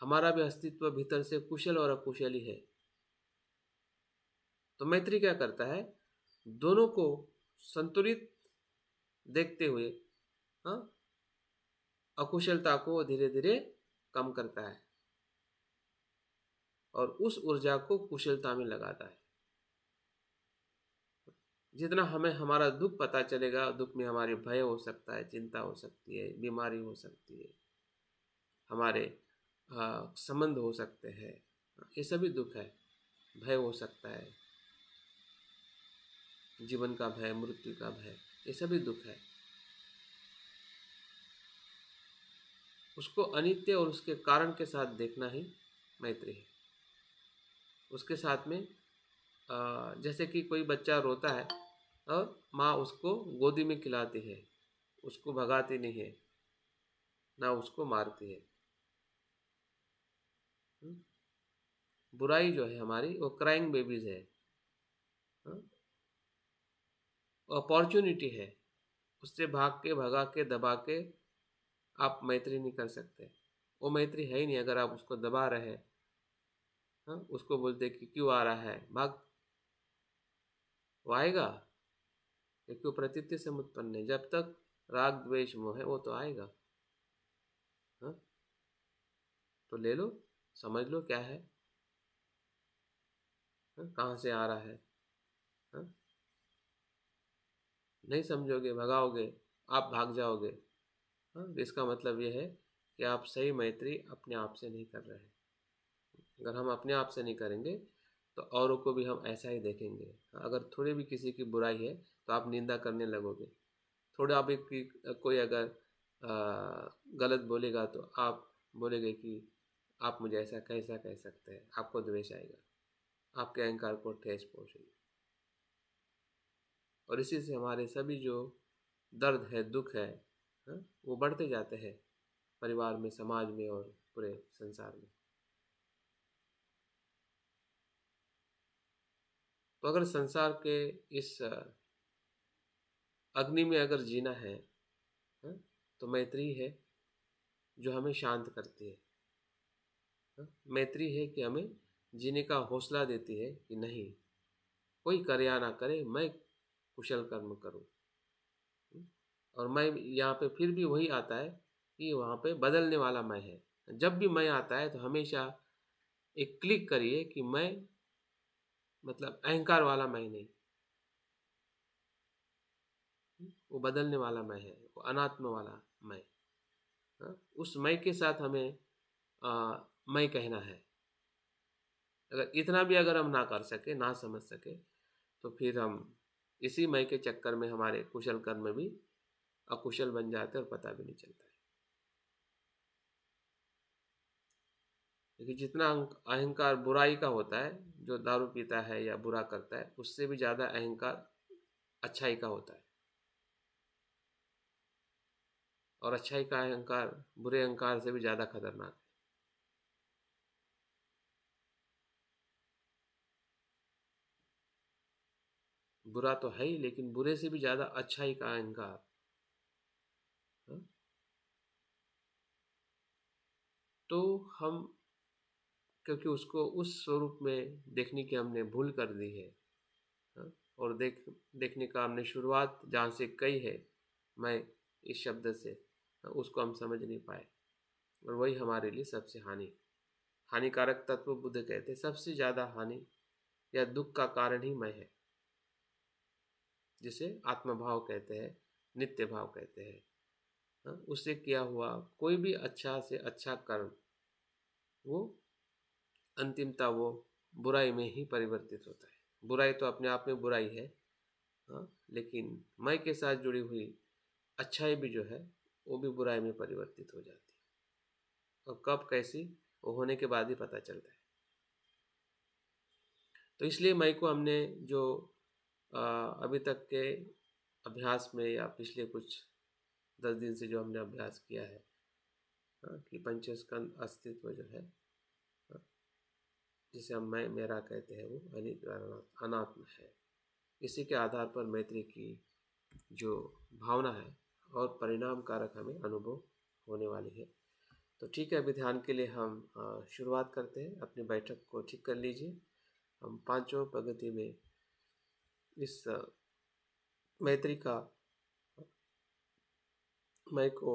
हमारा भी अस्तित्व भीतर से कुशल और अकुशल ही है। तो मैत्री क्या करता है, दोनों को संतुलित देखते हुए, हाँ, अकुशलता को धीरे धीरे कम करता है और उस ऊर्जा को कुशलता में लगाता है। जितना हमें हमारा दुख पता चलेगा, दुख में हमारे भय हो सकता है, चिंता हो सकती है, बीमारी हो सकती है, हमारे संबंध हो सकते हैं, ये सभी दुख है। भय हो सकता है, जीवन का भय, मृत्यु का भय, ये सभी दुख है। उसको अनित्य और उसके कारण के साथ देखना ही मैत्री है। उसके साथ में जैसे कि कोई बच्चा रोता है और माँ उसको गोदी में खिलाती है, उसको भगाती नहीं है, ना उसको मारती है। बुराई जो है हमारी, वो क्राइंग बेबीज है, अपॉर्चुनिटी है, उससे भाग के, भगा के, दबा के आप मैत्री नहीं कर सकते। वो मैत्री है ही नहीं अगर आप उसको दबा रहे हैं, उसको बोलते कि क्यों आ रहा है, भाग। वो आएगा क्योंकि वो प्रतीति से उत्पन्न है। जब तक राग द्वेष मोह है वो तो आएगा। हाँ, तो ले लो, समझ लो क्या है, कहाँ से आ रहा है। हाँ? नहीं समझोगे, भगाओगे, आप भाग जाओगे। हाँ, इसका मतलब ये है कि आप सही मैत्री अपने आप से नहीं कर रहे हैं। अगर हम अपने आप से नहीं करेंगे तो औरों को भी हम ऐसा ही देखेंगे। अगर थोड़ी भी किसी की बुराई है तो आप निंदा करने लगोगे। थोड़ा भी कोई अगर गलत बोलेगा तो आप बोलेंगे कि आप मुझे ऐसा कैसा कह सकते हैं, आपको द्वेष आएगा, आपके अहंकार को ठेस पहुँचेगी। और इसी से हमारे सभी जो दर्द है, दुख है, वो बढ़ते जाते हैं परिवार में, समाज में और पूरे संसार में। तो अगर संसार के इस अग्नि में अगर जीना है, तो मैत्री है जो हमें शांत करती है। मैत्री है कि हमें जीने का हौसला देती है कि नहीं, कोई करे या ना करे, मैं कुशल कर्म करूं। और मैं यहाँ पे फिर भी वही आता है कि वहाँ पे बदलने वाला मैं है। जब भी मैं आता है तो हमेशा एक क्लिक करिए कि मैं, मतलब अहंकार वाला मैं नहीं, वो बदलने वाला मैं है, वो अनात्म वाला मैं। उस मैं के साथ हमें मैं कहना है। अगर इतना भी अगर हम ना कर सके, ना समझ सके, तो फिर हम इसी मैं के चक्कर में हमारे कुशल कर्म भी अकुशल बन जाते हैं और पता भी नहीं चलता है। क्योंकि जितना अहंकार बुराई का होता है, जो दारू पीता है या बुरा करता है, उससे भी ज़्यादा अहंकार अच्छाई का होता है। और अच्छाई का अहंकार बुरे अहंकार से भी ज़्यादा खतरनाक है। बुरा तो है ही, लेकिन बुरे से भी ज़्यादा अच्छाई का अहंकार। हाँ? तो हम, क्योंकि उसको उस स्वरूप में देखने की हमने भूल कर दी है, हाँ? और देखने का हमने शुरुआत जहाँ से कही है, मैं इस शब्द से, उसको हम समझ नहीं पाए। और वही हमारे लिए सबसे हानिकारक तत्व बुद्ध कहते हैं। सबसे ज़्यादा हानि या दुख का कारण ही मैं है, जिसे आत्मभाव कहते हैं, नित्य भाव कहते हैं। हाँ? उससे किया हुआ कोई भी अच्छा से अच्छा कर्म, वो अंतिमता वो बुराई में ही परिवर्तित होता है। बुराई तो अपने आप में बुराई है, हाँ, लेकिन मैं के साथ जुड़ी हुई अच्छाई भी जो है वो भी बुराई में परिवर्तित हो जाती है, और कब कैसी वो होने के बाद ही पता चलता है। तो इसलिए मई को हमने जो अभी तक के अभ्यास में या पिछले कुछ 10 दिन से जो हमने अभ्यास किया है, कि पंचस्कंद अस्तित्व जो है, जिसे हम मैं मेरा कहते हैं, वो अनित्य अनात्म है। इसी के आधार पर मैत्री की जो भावना है और परिणाम कारक हमें अनुभव होने वाली है। तो ठीक है, अभी ध्यान के लिए हम शुरुआत करते हैं। अपनी बैठक को ठीक कर लीजिए। हम पांचों प्रगति में इस मैत्री का मय को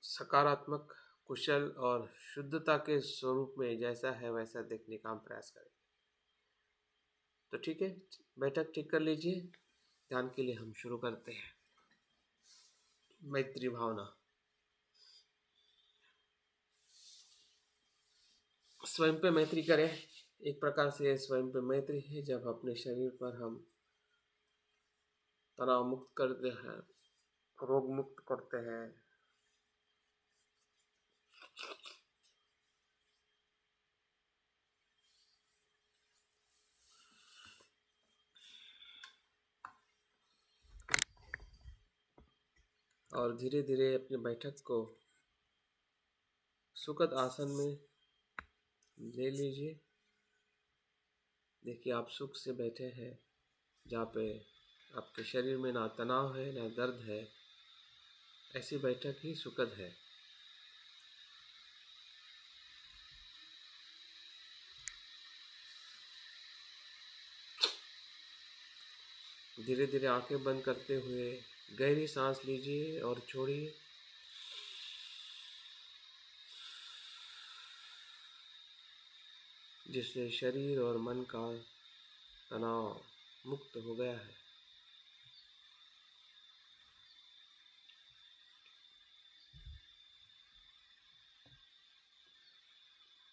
सकारात्मक, कुशल और शुद्धता के स्वरूप में जैसा है वैसा देखने का हम प्रयास करें। तो ठीक है, बैठक ठीक कर लीजिए। ध्यान के लिए हम शुरू करते हैं। मैत्री भावना। स्वयं पे मैत्री करें। एक प्रकार से स्वयं पे मैत्री है जब अपने शरीर पर हम तनाव मुक्त करते हैं, रोग मुक्त करते हैं, और धीरे धीरे अपनी बैठक को सुखद आसन में ले लीजिए। देखिए आप सुख से बैठे हैं, जहाँ पे आपके शरीर में ना तनाव है ना दर्द है। ऐसी बैठक ही सुखद है। धीरे धीरे आंखें बंद करते हुए गहरी सांस लीजिए और छोड़िए। जिससे शरीर और मन का तनाव मुक्त हो गया है।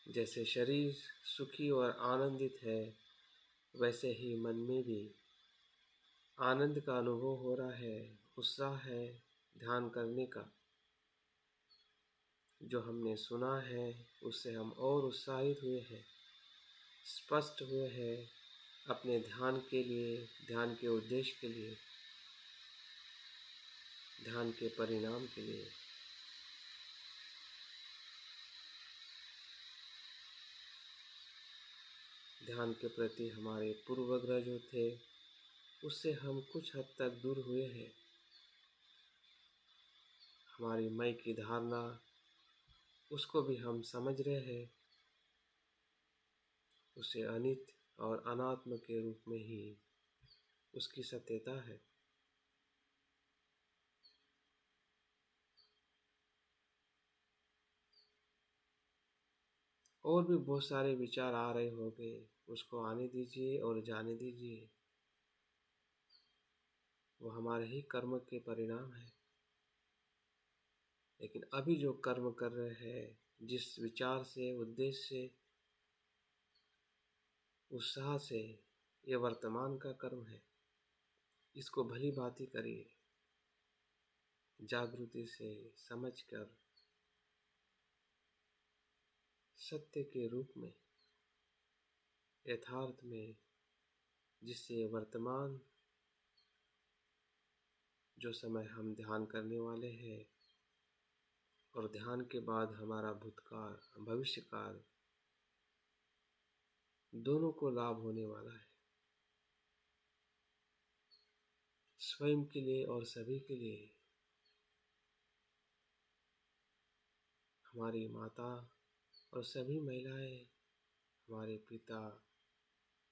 जैसे शरीर सुखी और आनंदित है, वैसे ही मन में भी आनंद का अनुभव हो रहा है, उत्साह है ध्यान करने का। जो हमने सुना है उससे हम और उत्साहित हुए हैं, स्पष्ट हुए हैं अपने ध्यान के लिए, ध्यान के उद्देश्य के लिए, ध्यान के परिणाम के लिए। ध्यान के प्रति हमारे पूर्वग्रह जो थे उससे हम कुछ हद तक दूर हुए हैं। हमारी मैं की धारणा, उसको भी हम समझ रहे हैं। उसे अनित्य और अनात्म के रूप में ही उसकी सत्यता है। और भी बहुत सारे विचार आ रहे होंगे, उसको आने दीजिए और जाने दीजिए। वो हमारे ही कर्म के परिणाम है। लेकिन अभी जो कर्म कर रहे हैं, जिस विचार से, उद्देश्य से, उत्साह से, ये वर्तमान का कर्म है। इसको भली भांति करिए, जागृति से समझकर, सत्य के रूप में, यथार्थ में, जिससे वर्तमान जो समय हम ध्यान करने वाले हैं और ध्यान के बाद हमारा भूतकाल, भविष्यकाल, दोनों को लाभ होने वाला है। स्वयं के लिए और सभी के लिए। हमारी माता और सभी महिलाएं, हमारे पिता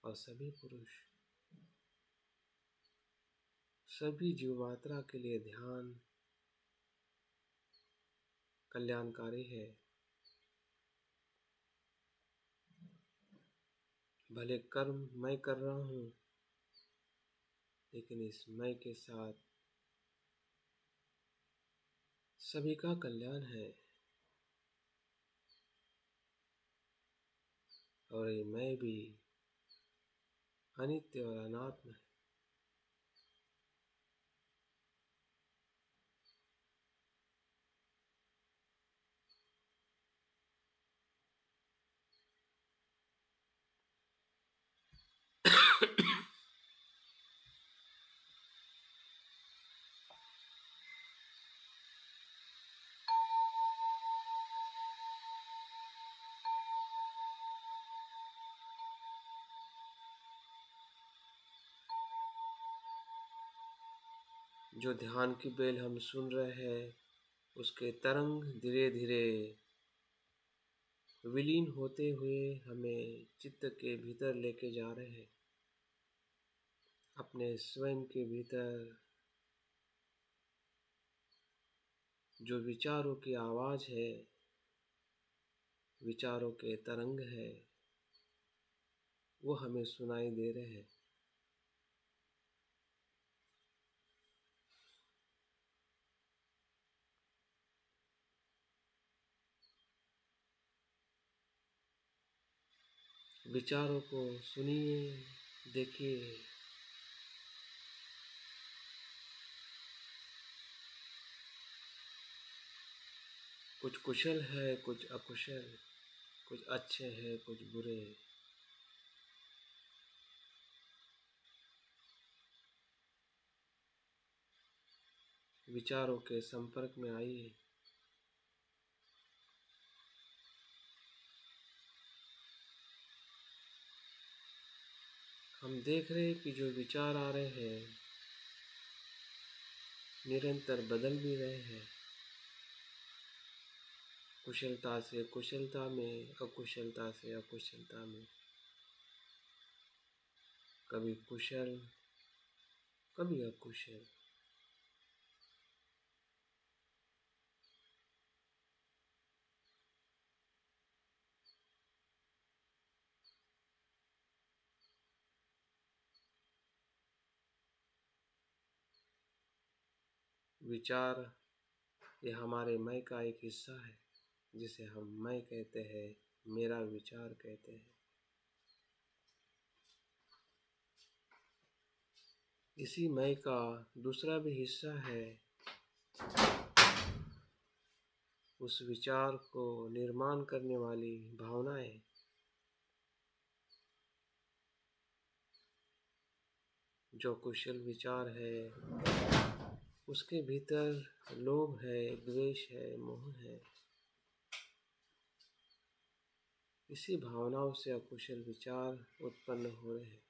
और सभी पुरुष, सभी जीव मात्रा के लिए ध्यान कल्याणकारी है। भले कर्म मैं कर रहा हूँ, लेकिन इस मैं के साथ सभी का कल्याण है। और ये मैं भी अनित्य और अनात्म है। जो ध्यान की बेल हम सुन रहे हैं उसके तरंग धीरे धीरे विलीन होते हुए हमें चित्त के भीतर लेके जा रहे हैं, अपने स्वयं के भीतर। जो विचारों की आवाज़ है, विचारों के तरंग है, वो हमें सुनाई दे रहे हैं। विचारों को सुनिए, देखिए। कुछ कुशल है, कुछ अकुशल, कुछ अच्छे हैं, कुछ बुरे। विचारों के संपर्क में आइए। हम देख रहे हैं कि जो विचार आ रहे हैं निरंतर बदल भी रहे हैं, कुशलता से कुशलता में, अकुशलता से अकुशलता में। कभी कुशल, कभी अकुशल। विचार ये हमारे मैं का एक हिस्सा है, जिसे हम मैं कहते हैं, मेरा विचार कहते हैं। इसी मैं का दूसरा भी हिस्सा है, उस विचार को निर्माण करने वाली भावनाएं। जो कुशल विचार है उसके भीतर लोभ है, द्वेष है, मोह है। इसी भावनाओं से अकुशल विचार उत्पन्न हो रहे हैं।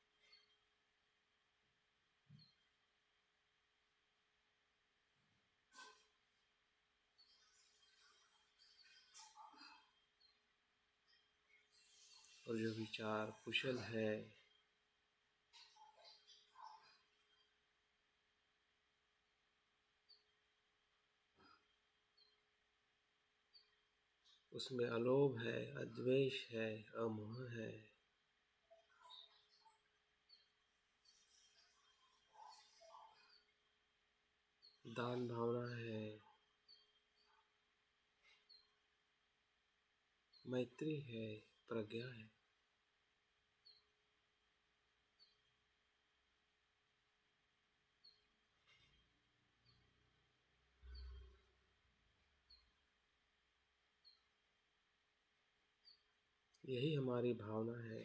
और जो विचार कुशल है उसमें अलोभ है, अद्वेष है, अमोह है। दान भावना है, मैत्री है, प्रज्ञा है। यही हमारी भावना है।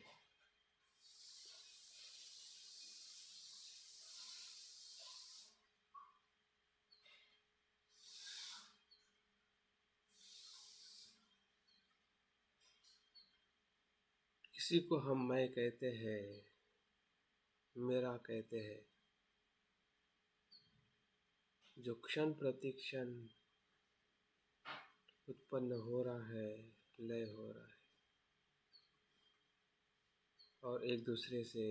इसी को हम मैं कहते हैं, मेरा कहते हैं। जो क्षण प्रति क्षण उत्पन्न हो रहा है, लय हो रहा है और एक दूसरे से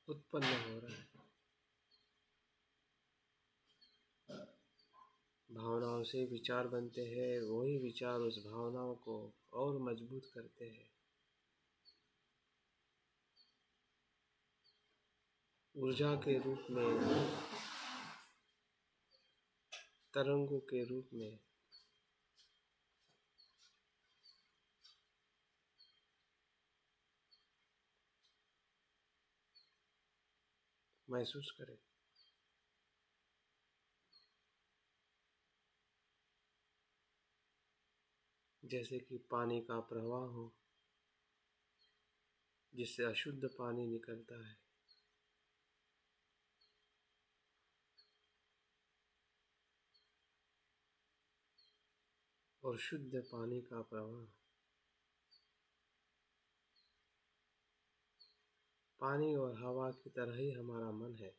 उत्पन्न हो रहा है। भावनाओं से विचार बनते हैं, वही विचार उस भावनाओं को और मजबूत करते हैं। ऊर्जा के रूप में, तरंगों के रूप में महसूस करें। जैसे कि पानी का प्रवाह हो, जिससे अशुद्ध पानी निकलता है, और शुद्ध पानी का प्रवाह पानी और हवा की तरह ही हमारा मन है।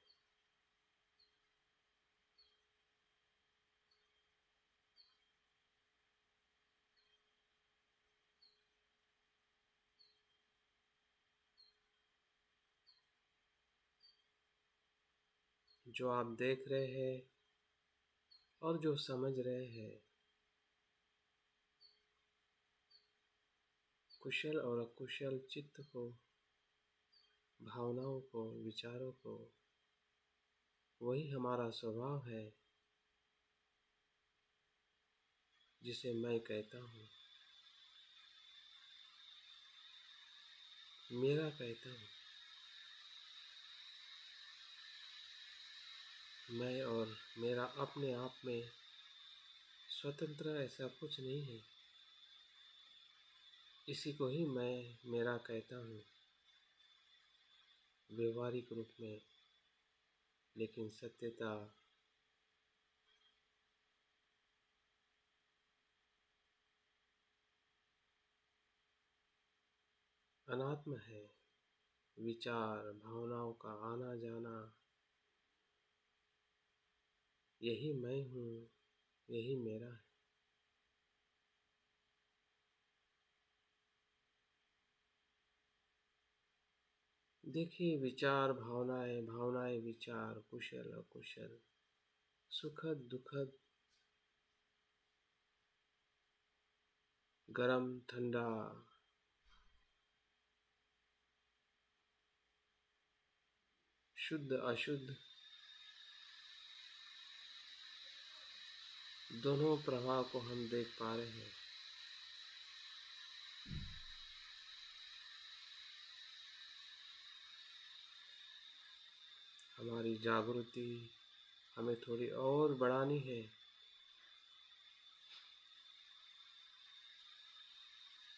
जो आप देख रहे हैं और जो समझ रहे हैं, कुशल और अकुशल चित्त को, भावनाओं को, विचारों को, वही हमारा स्वभाव है जिसे मैं कहता हूँ, मेरा कहता हूँ। मैं और मेरा अपने आप में स्वतंत्र ऐसा कुछ नहीं है। इसी को ही मैं मेरा कहता हूँ व्यवहारिक रूप में, लेकिन सत्यता अनात्म है। विचार, भावनाओं का आना जाना, यही मैं हूँ, यही मेरा है। देखिए, विचार, भावनाएं, भावनाएं, विचार, कुशल अकुशल, सुखद दुखद, गरम ठंडा, शुद्ध अशुद्ध, दोनों प्रभाव को हम देख पा रहे हैं। हमारी जागृति हमें थोड़ी और बढ़ानी है।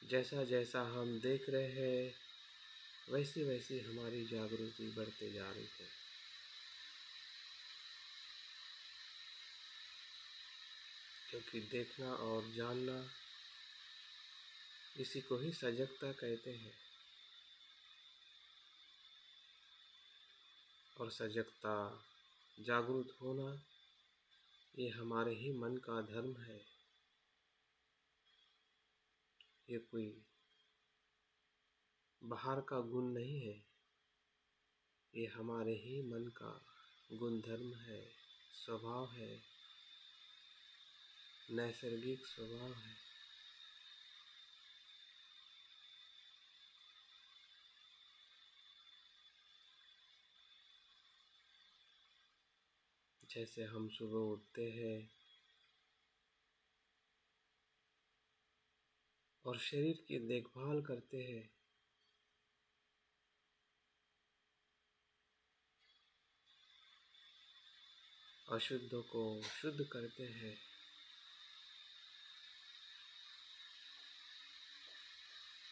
जैसा जैसा हम देख रहे हैं, वैसी वैसी हमारी जागृति बढ़ते जा रही है। क्योंकि देखना और जानना, इसी को ही सजगता कहते हैं। और सजगता, जागरूक होना, ये हमारे ही मन का धर्म है। ये कोई बाहर का गुण नहीं है, ये हमारे ही मन का गुण धर्म है, स्वभाव है, नैसर्गिक स्वभाव है। जैसे हम सुबह उठते हैं और शरीर की देखभाल करते हैं, अशुद्ध को शुद्ध करते हैं,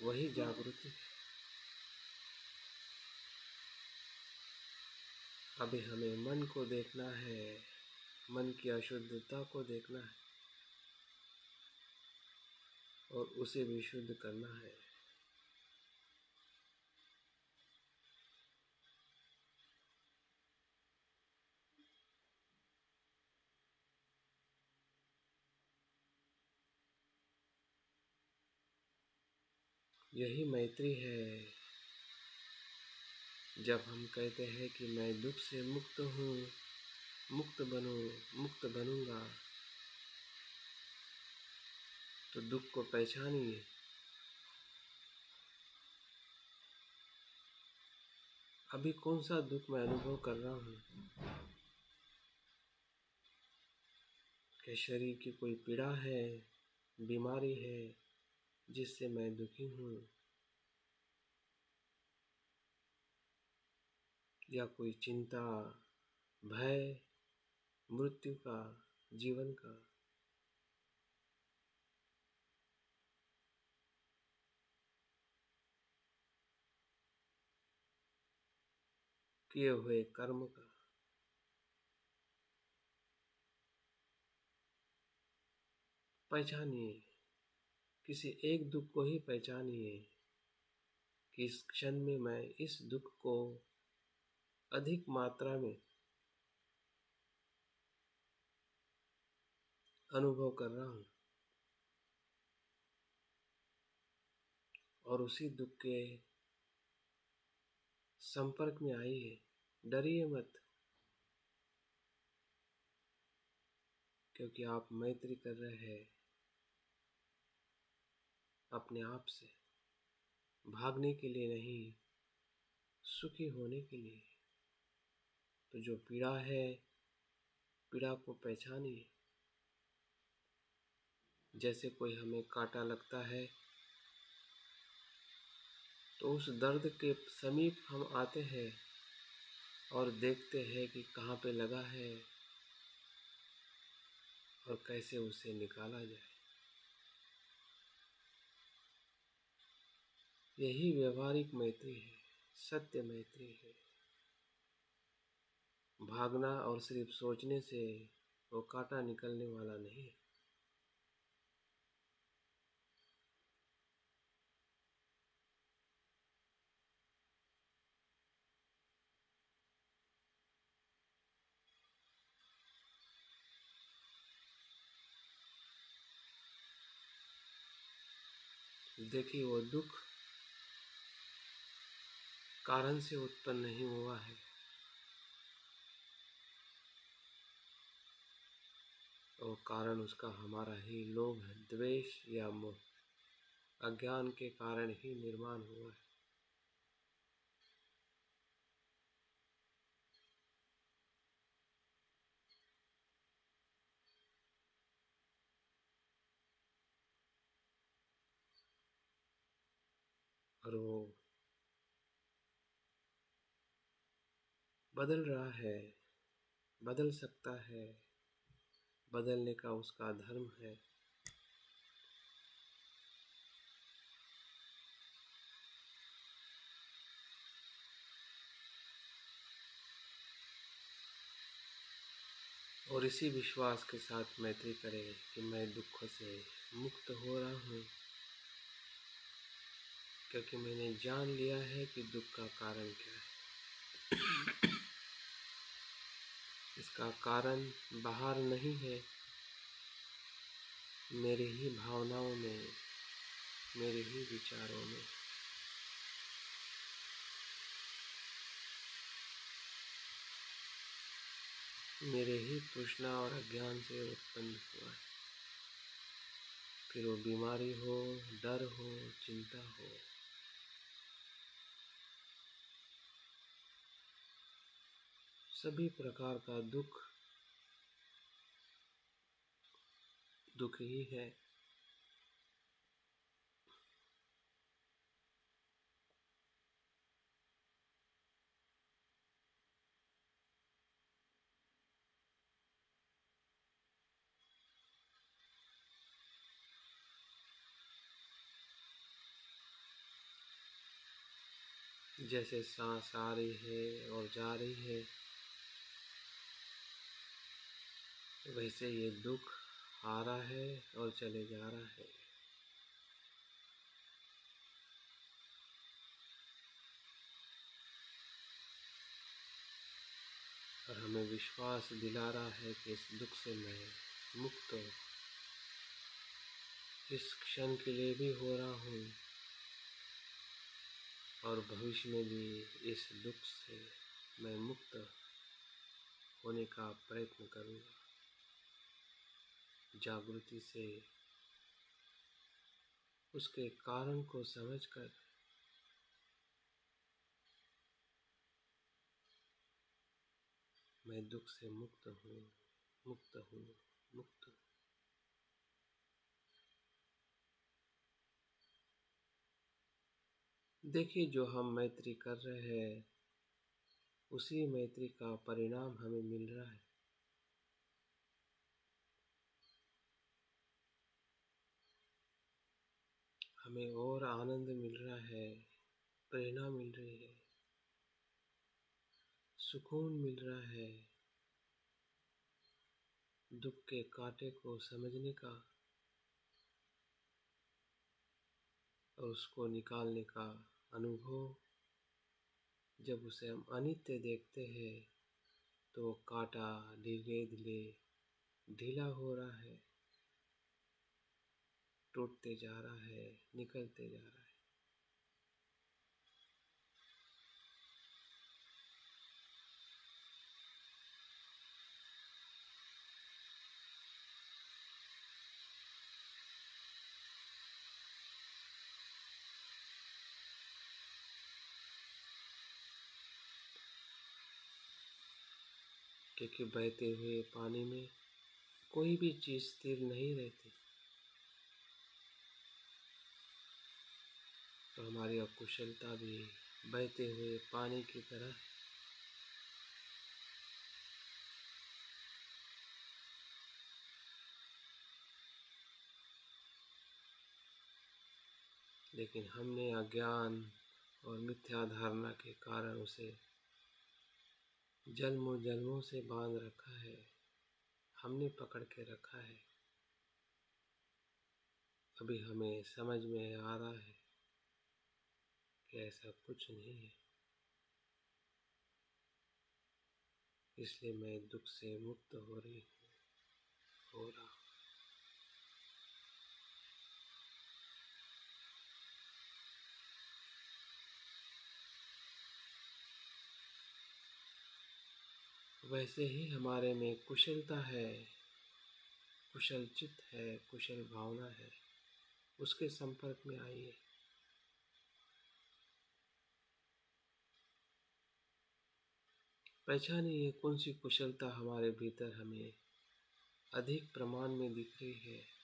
वही जागृति है। अभी हमें मन को देखना है, मन की अशुद्धता को देखना है और उसे भी शुद्ध करना है। यही मैत्री है। जब हम कहते हैं कि मैं दुख से मुक्त हूँ, मुक्त बनूँ, मुक्त बनूँगा, तो दुख को पहचानिए। अभी कौन सा दुख मैं अनुभव कर रहा हूँ? कि शरीर की कोई पीड़ा है, बीमारी है, जिससे मैं दुखी हूँ, या कोई चिंता, भय, मृत्यु का, जीवन का, किए हुए कर्म का। पहचानिए, किसी एक दुख को ही पहचानिए कि इस क्षण में मैं इस दुख को अधिक मात्रा में अनुभव कर रहा हूँ और उसी दुख के संपर्क में आई है। डरिए मत, क्योंकि आप मैत्री कर रहे हैं अपने आप से, भागने के लिए नहीं, सुखी होने के लिए। तो जो पीड़ा है, पीड़ा को पहचानिए। जैसे कोई हमें कांटा लगता है तो उस दर्द के समीप हम आते हैं और देखते हैं कि कहाँ पे लगा है और कैसे उसे निकाला जाए। यही व्यवहारिक मैत्री है, सत्य मैत्री है। भागना और सिर्फ सोचने से वो कांटा निकलने वाला नहीं है। देखिए, वो दुख कारण से उत्पन्न नहीं हुआ है। और कारण उसका हमारा ही लोभ है, द्वेष या मोह, अज्ञान के कारण ही निर्माण हुआ है। और वो बदल रहा है, बदल सकता है, बदलने का उसका धर्म है। और इसी विश्वास के साथ मैत्री करें कि मैं दुखों से मुक्त हो रहा हूँ, क्योंकि मैंने जान लिया है कि दुख का कारण क्या है। इसका कारण बाहर नहीं है, मेरे ही भावनाओं में, मेरे ही विचारों में। मेरे ही तृष्णा और अज्ञान से उत्पन्न हुआ है। फिर वो बीमारी हो, डर हो, चिंता हो, सभी प्रकार का दुख दुख ही है। जैसे सांस आ रही है और जा रही है, वैसे ये दुख आ रहा है और चले जा रहा है। और हमें विश्वास दिला रहा है कि इस दुख से मैं मुक्त हूँ, इस क्षण के लिए भी हो रहा हूँ और भविष्य में भी इस दुख से मैं मुक्त होने का प्रयत्न करूँगा। जागृति से उसके कारण को समझकर मैं दुख से मुक्त हूँ, मुक्त हूँ, मुक्त हूँ। देखिए, जो हम मैत्री कर रहे हैं उसी मैत्री का परिणाम हमें मिल रहा है। हमें और आनंद मिल रहा है, प्रेरणा मिल रही है, सुकून मिल रहा है, दुख के कांटे को समझने का और उसको निकालने का अनुभव जब उसे हम अनित्य देखते हैं तो कांटा धीरे धीरे ढीला हो रहा है, टूटते जा रहा है, निकलते जा रहा है। क्योंकि बहते हुए पानी में कोई भी चीज़ स्थिर नहीं रहती, तो हमारी अकुशलता भी बहते हुए पानी की तरह। लेकिन हमने अज्ञान और मिथ्या धारणा के कारण उसे जन्मों जन्मों से बांध रखा है, हमने पकड़ के रखा है। अभी हमें समझ में आ रहा है कि ऐसा कुछ नहीं है, इसलिए मैं दुख से मुक्त हो रहा हूँ। वैसे ही हमारे में कुशलता है, कुशल चित्त है, कुशल भावना है, उसके संपर्क में आइए। पहचानिए कौन सी कुशलता हमारे भीतर हमें अधिक प्रमाण में दिख रही है।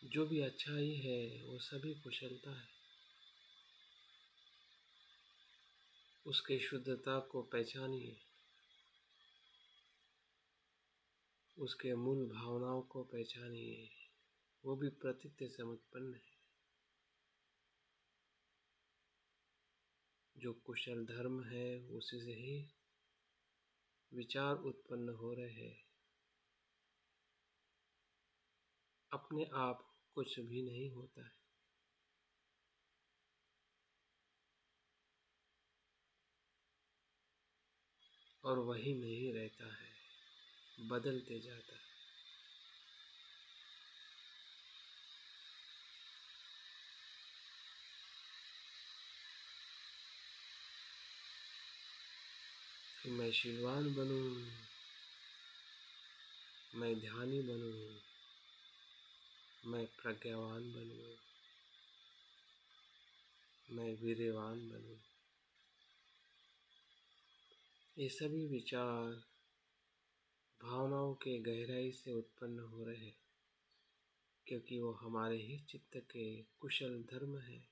जो भी अच्छाई है वो सभी कुशलता है। उसके शुद्धता को पहचानिए, उसके मूल भावनाओं को पहचानिए, वो भी प्रतीत से उत्पन्न है। जो कुशल धर्म है उसी से ही विचार उत्पन्न हो रहे हैं। अपने आप कुछ भी नहीं होता है, और वही नहीं रहता है, बदलते जाता है। कि मैं शीलवान बनूं, मैं ध्यानी बनूं, मैं प्रज्ञावान बनूं, मैं वीर्यवान बनूं। ये सभी विचार भावनाओं के गहराई से उत्पन्न हो रहे हैं, क्योंकि वो हमारे ही चित्त के कुशल धर्म है।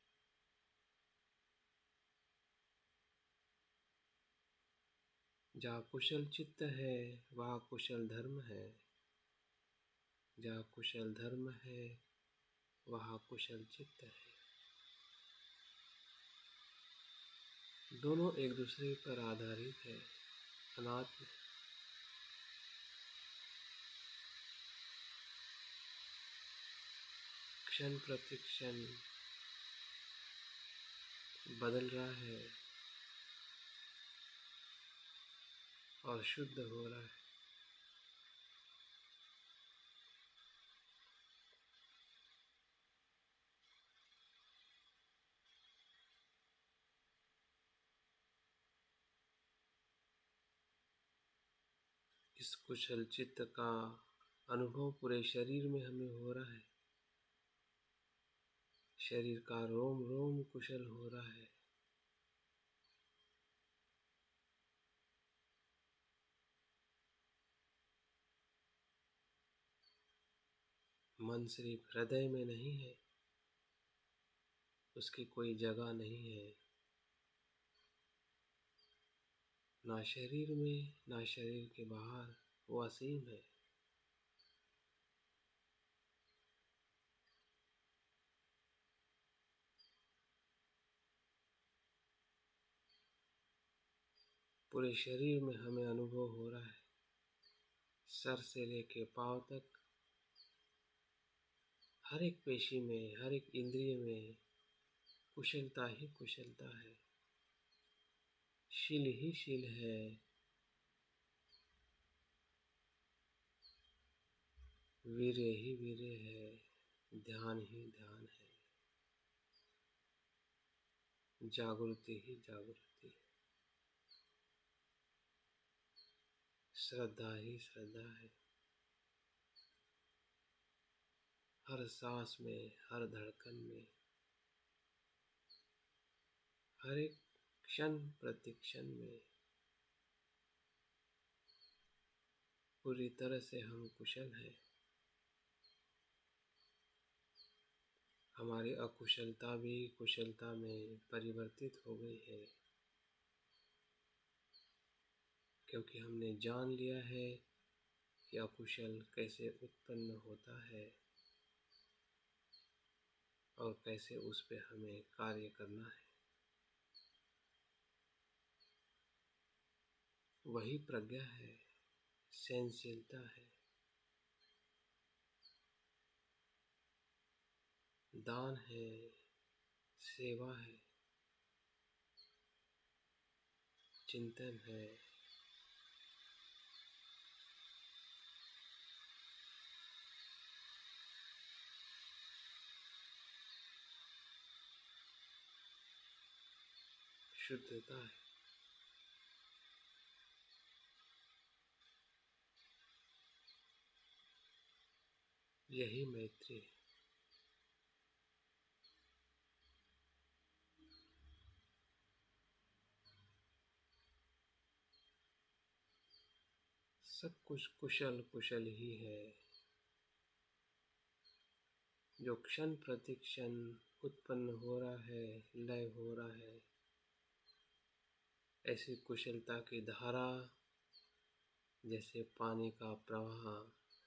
जहाँ कुशल चित्त है वहाँ कुशल धर्म है, जहाँ कुशल धर्म है वहाँ कुशल चित्त है। दोनों एक दूसरे पर आधारित है, अनात्म है। क्षण प्रति क्षण बदल रहा है और शुद्ध हो रहा है। इस कुशल चित्त का अनुभव पूरे शरीर में हमें हो रहा है। शरीर का रोम रोम कुशल हो रहा है। मन सिर्फ हृदय में नहीं है, उसकी कोई जगह नहीं है, ना शरीर में ना शरीर के बाहर, वो असीम है। पूरे शरीर में हमें अनुभव हो रहा है सर से लेके पाँव तक हर एक पेशी में, हर एक इंद्रिय में कुशलता ही कुशलता है, शील ही शील है, वीर्य ही वीर्य है, ध्यान ही ध्यान है, जागृति ही जागृति, श्रद्धा ही श्रद्धा है। हर सांस में, हर धड़कन में, हर एक क्षण प्रतिक्षण में पूरी तरह से हम कुशल हैं। हमारी अकुशलता भी कुशलता में परिवर्तित हो गई है, क्योंकि हमने जान लिया है कि अकुशल कैसे उत्पन्न होता है और कैसे उस पे हमें कार्य करना है। वही प्रज्ञा है, सहनशीलता है, दान है, सेवा है, चिंतन है, शुद्धता है। यही मैत्री है। सब कुछ कुशल कुशल ही है। जो क्षण प्रतिक्षण उत्पन्न हो रहा है, लय हो रहा है, ऐसी कुशलता की धारा जैसे पानी का प्रवाह,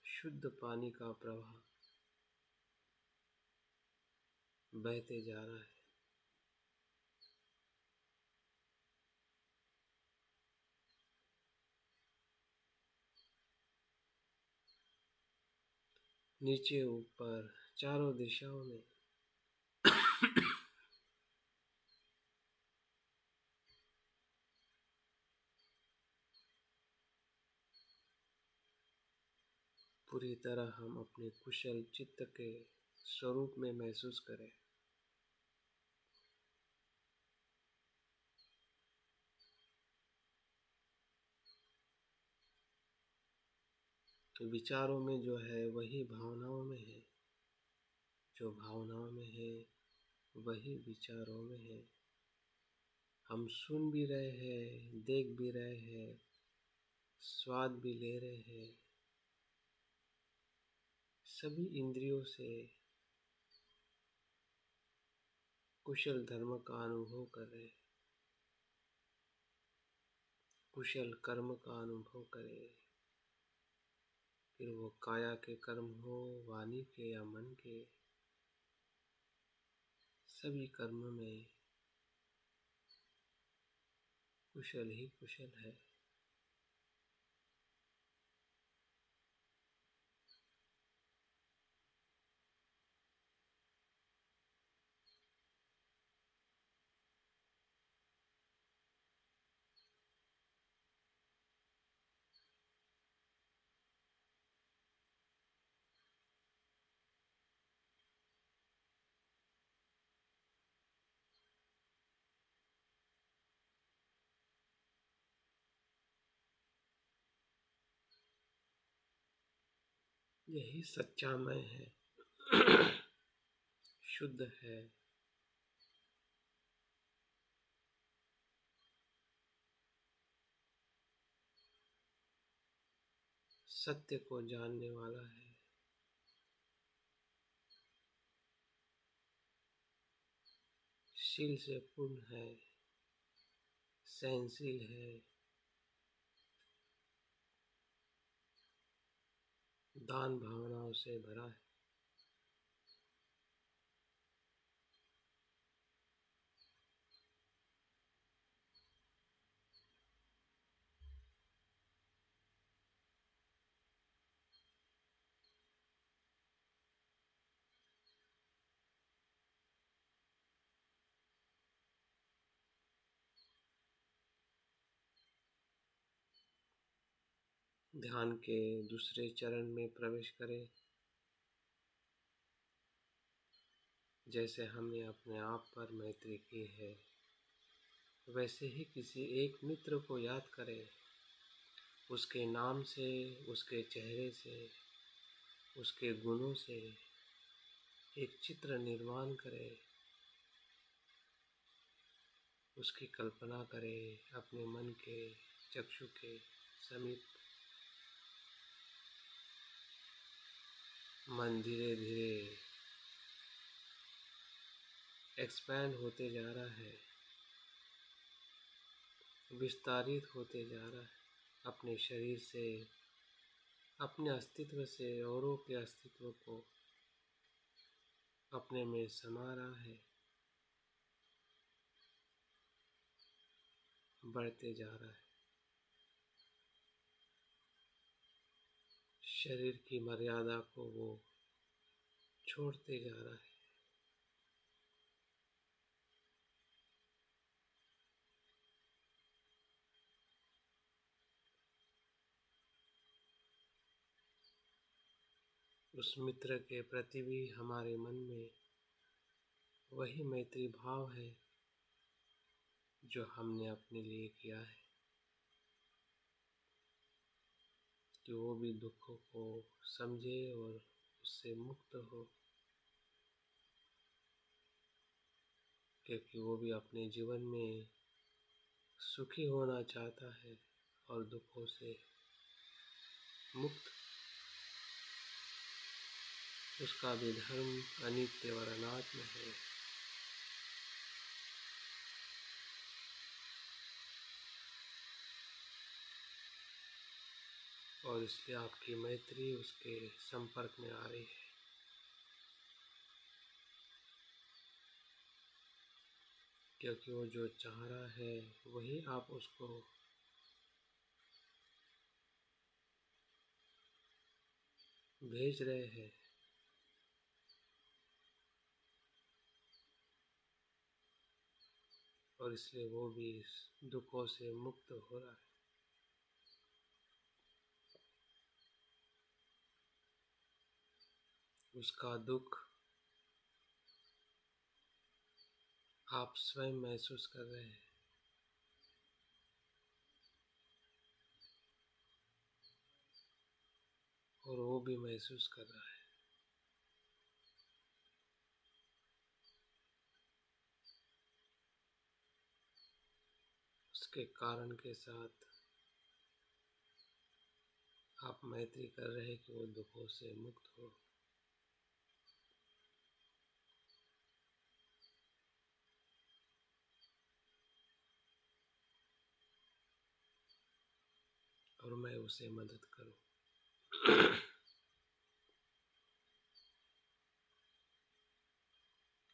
शुद्ध पानी का प्रवाह बहते जा रहा है। नीचे ऊपर चारों दिशाओं में पूरी तरह हम अपने कुशल चित्त के स्वरूप में महसूस करें। विचारों में जो है वही भावनाओं में है, जो भावनाओं में है वही विचारों में है। हम सुन भी रहे हैं, देख भी रहे हैं, स्वाद भी ले रहे हैं, सभी इंद्रियों से कुशल धर्म का अनुभव कर रहे हैं, कुशल कर्म का अनुभव करें। फिर वो काया के कर्म हो, वाणी के या मन के, सभी कर्म में कुशल ही कुशल है। यही सच्चा मैं है, शुद्ध है, सत्य को जानने वाला है, शील से पूर्ण है, सहनशील है, दान भावनाओं से भरा है। ध्यान के दूसरे चरण में प्रवेश करें। जैसे हमने अपने आप पर मैत्री की है, वैसे ही किसी एक मित्र को याद करें। उसके नाम से, उसके चेहरे से, उसके गुणों से एक चित्र निर्माण करें। उसकी कल्पना करें अपने मन के चक्षु के समीप। मन धीरे धीरे एक्सपैंड होते जा रहा है, विस्तारित होते जा रहा है। अपने शरीर से, अपने अस्तित्व से औरों के अस्तित्व को अपने में समा रहा है, बढ़ते जा रहा है। शरीर की मर्यादा को वो छोड़ते जा रहा है। उस मित्र के प्रति भी हमारे मन में वही मैत्री भाव है जो हमने अपने लिए किया है, कि वो भी दुखों को समझे और उससे मुक्त हो, क्योंकि वो भी अपने जीवन में सुखी होना चाहता है और दुखों से मुक्त। उसका भी धर्म अनित्य और अनात्म है। और इसलिए आपकी मैत्री उसके संपर्क में आ रही है। क्योंकि वो जो चाह रहा है वही आप उसको भेज रहे हैं। और इसलिए वो भी इस दुखों से मुक्त हो रहा है। उसका दुख आप स्वयं महसूस कर रहे हैं। और वो भी महसूस कर रहा है। उसके कारण के साथ आप मैत्री कर रहे हैं कि वो दुखों से मुक्त हो। और मैं उसे मदद करूं।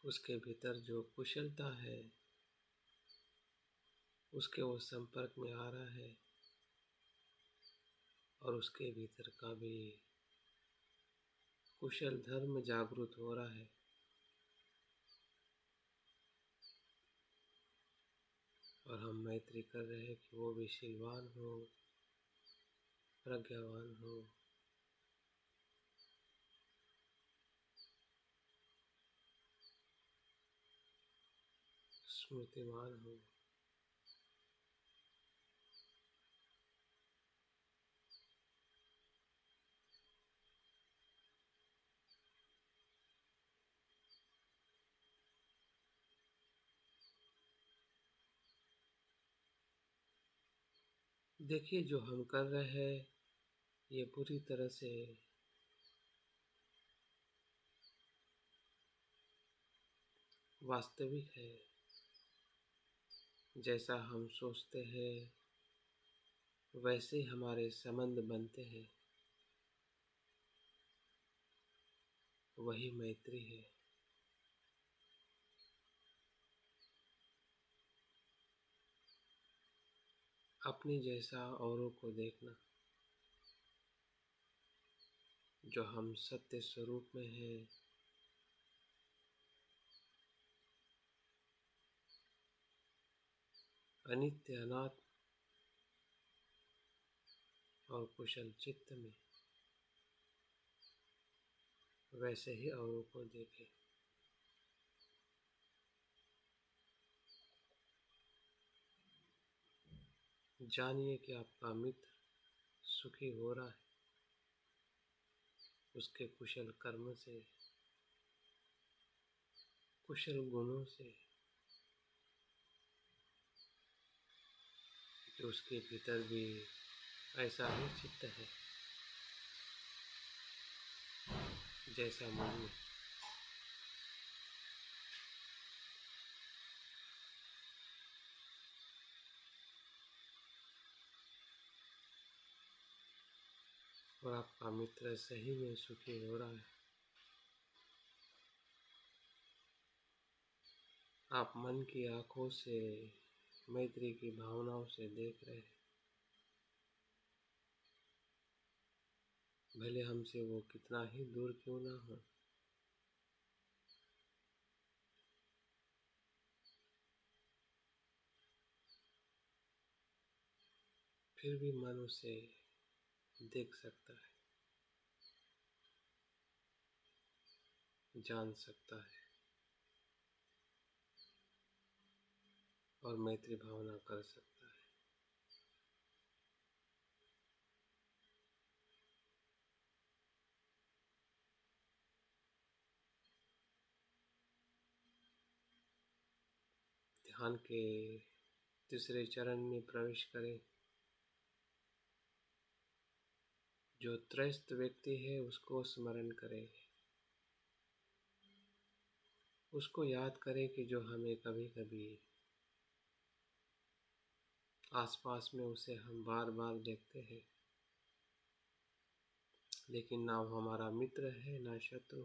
उसके भीतर जो कुशलता है, उसके वो संपर्क में आ रहा है। और उसके भीतर का भी कुशल धर्म जागृत हो रहा है। और हम मैत्री कर रहे हैं कि वो भी शीलवान हो, प्रज्ञावान हो, स्मृतिमान हो। देखिए, जो हम कर रहे हैं ये पूरी तरह से वास्तविक है। जैसा हम सोचते हैं वैसे हमारे संबंध बनते हैं। वही मैत्री है। अपनी जैसा औरों को देखना। जो हम सत्य स्वरूप में हैं, अनित्य अनात्म, और कुशल चित्त में वैसे ही औरों को देखें। जानिए कि आपका मित्र सुखी हो रहा है उसके कुशल कर्म से, कुशल गुणों से, कि उसके भीतर भी ऐसा ही चित्त है जैसा मुझ में। और आपका मित्र सही में सुखी हो रहा है। आप मन की आंखों से मैत्री की भावनाओं से देख रहे हैं, भले हमसे वो कितना ही दूर क्यों ना हो। फिर भी मन उसे देख सकता है, जान सकता है और मैत्री भावना कर सकता है। ध्यान के तीसरे चरण में प्रवेश करें। जो त्रस्त व्यक्ति है उसको स्मरण करें, उसको याद करें कि जो हमें कभी कभी आसपास में उसे हम बार बार देखते हैं, लेकिन ना वो हमारा मित्र है ना शत्रु।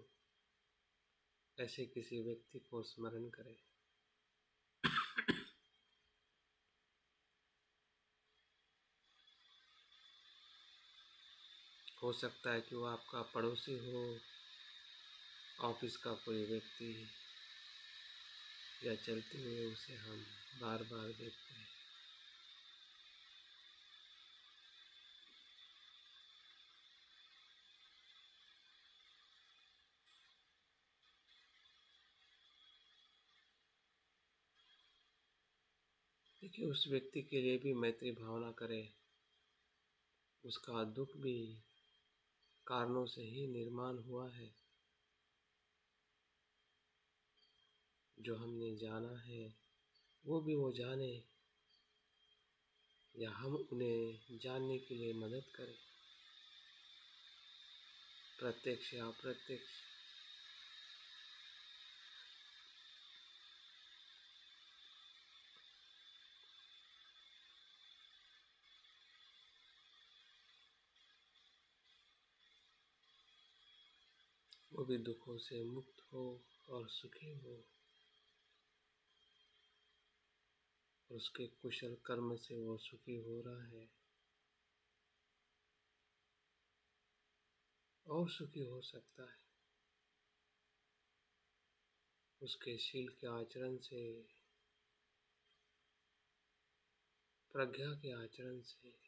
ऐसे किसी व्यक्ति को स्मरण करें। हो सकता है कि वो आपका पड़ोसी हो, ऑफिस का कोई व्यक्ति, या चलते हुए उसे हम बार बार देखते हैं। देखिए, उस व्यक्ति के लिए भी मैत्री भावना करें। उसका दुख भी कारणों से ही निर्माण हुआ है। जो हमने जाना है वो भी वो जाने, या हम उन्हें जानने के लिए मदद करें, प्रत्यक्ष या अप्रत्यक्ष। वो भी दुखों से मुक्त हो और सुखी हो, और उसके कुशल कर्म से वो सुखी हो रहा है और सुखी हो सकता है। उसके शील के आचरण से, प्रज्ञा के आचरण से,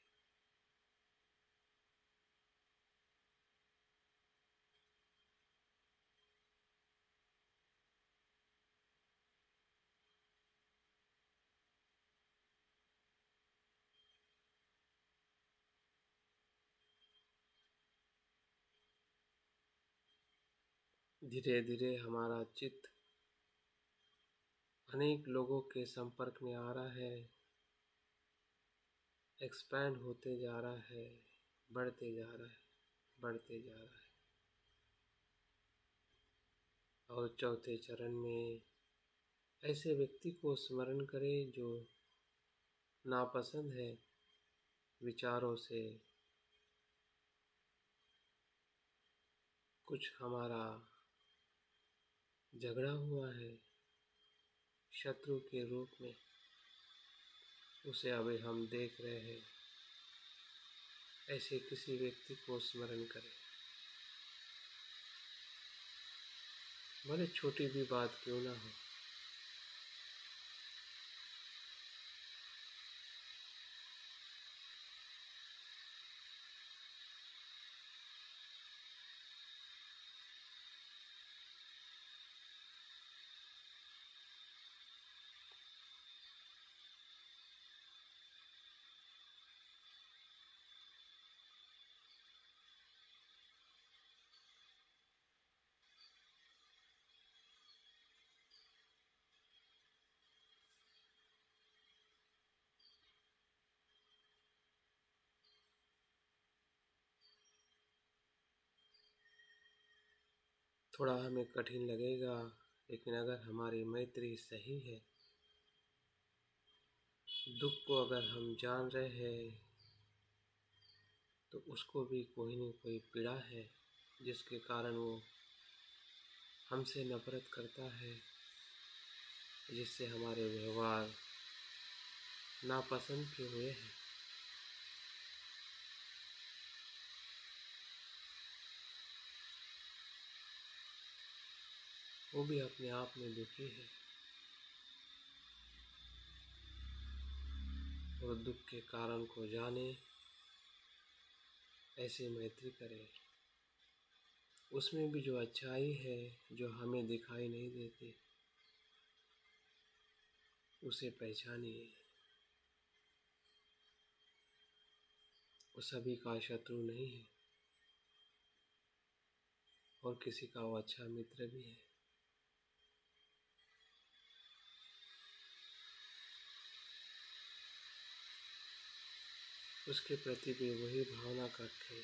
धीरे धीरे हमारा चित्त अनेक लोगों के संपर्क में आ रहा है, एक्सपैंड होते जा रहा है, बढ़ते जा रहा है, बढ़ते जा रहा है। और चौथे चरण में ऐसे व्यक्ति को स्मरण करें जो नापसंद है, विचारों से कुछ हमारा झगड़ा हुआ है शत्रु के रूप में, उसे अभी हम देख रहे हैं। ऐसे किसी व्यक्ति को स्मरण करें, भले छोटी भी बात क्यों ना हो। थोड़ा हमें कठिन लगेगा, लेकिन अगर हमारी मैत्री सही है, दुख को अगर हम जान रहे हैं, तो उसको भी कोई न कोई पीड़ा है जिसके कारण वो हमसे नफरत करता है, जिससे हमारे व्यवहार नापसंद के हुए हैं। वो भी अपने आप में दुखी है और दुख के कारण को जाने, ऐसे मैत्री करे। उसमें भी जो अच्छाई है, जो हमें दिखाई नहीं देती, उसे पहचानिए। वो सभी का शत्रु नहीं है और किसी का वो अच्छा मित्र भी है। उसके प्रति भी वही भावना रखे,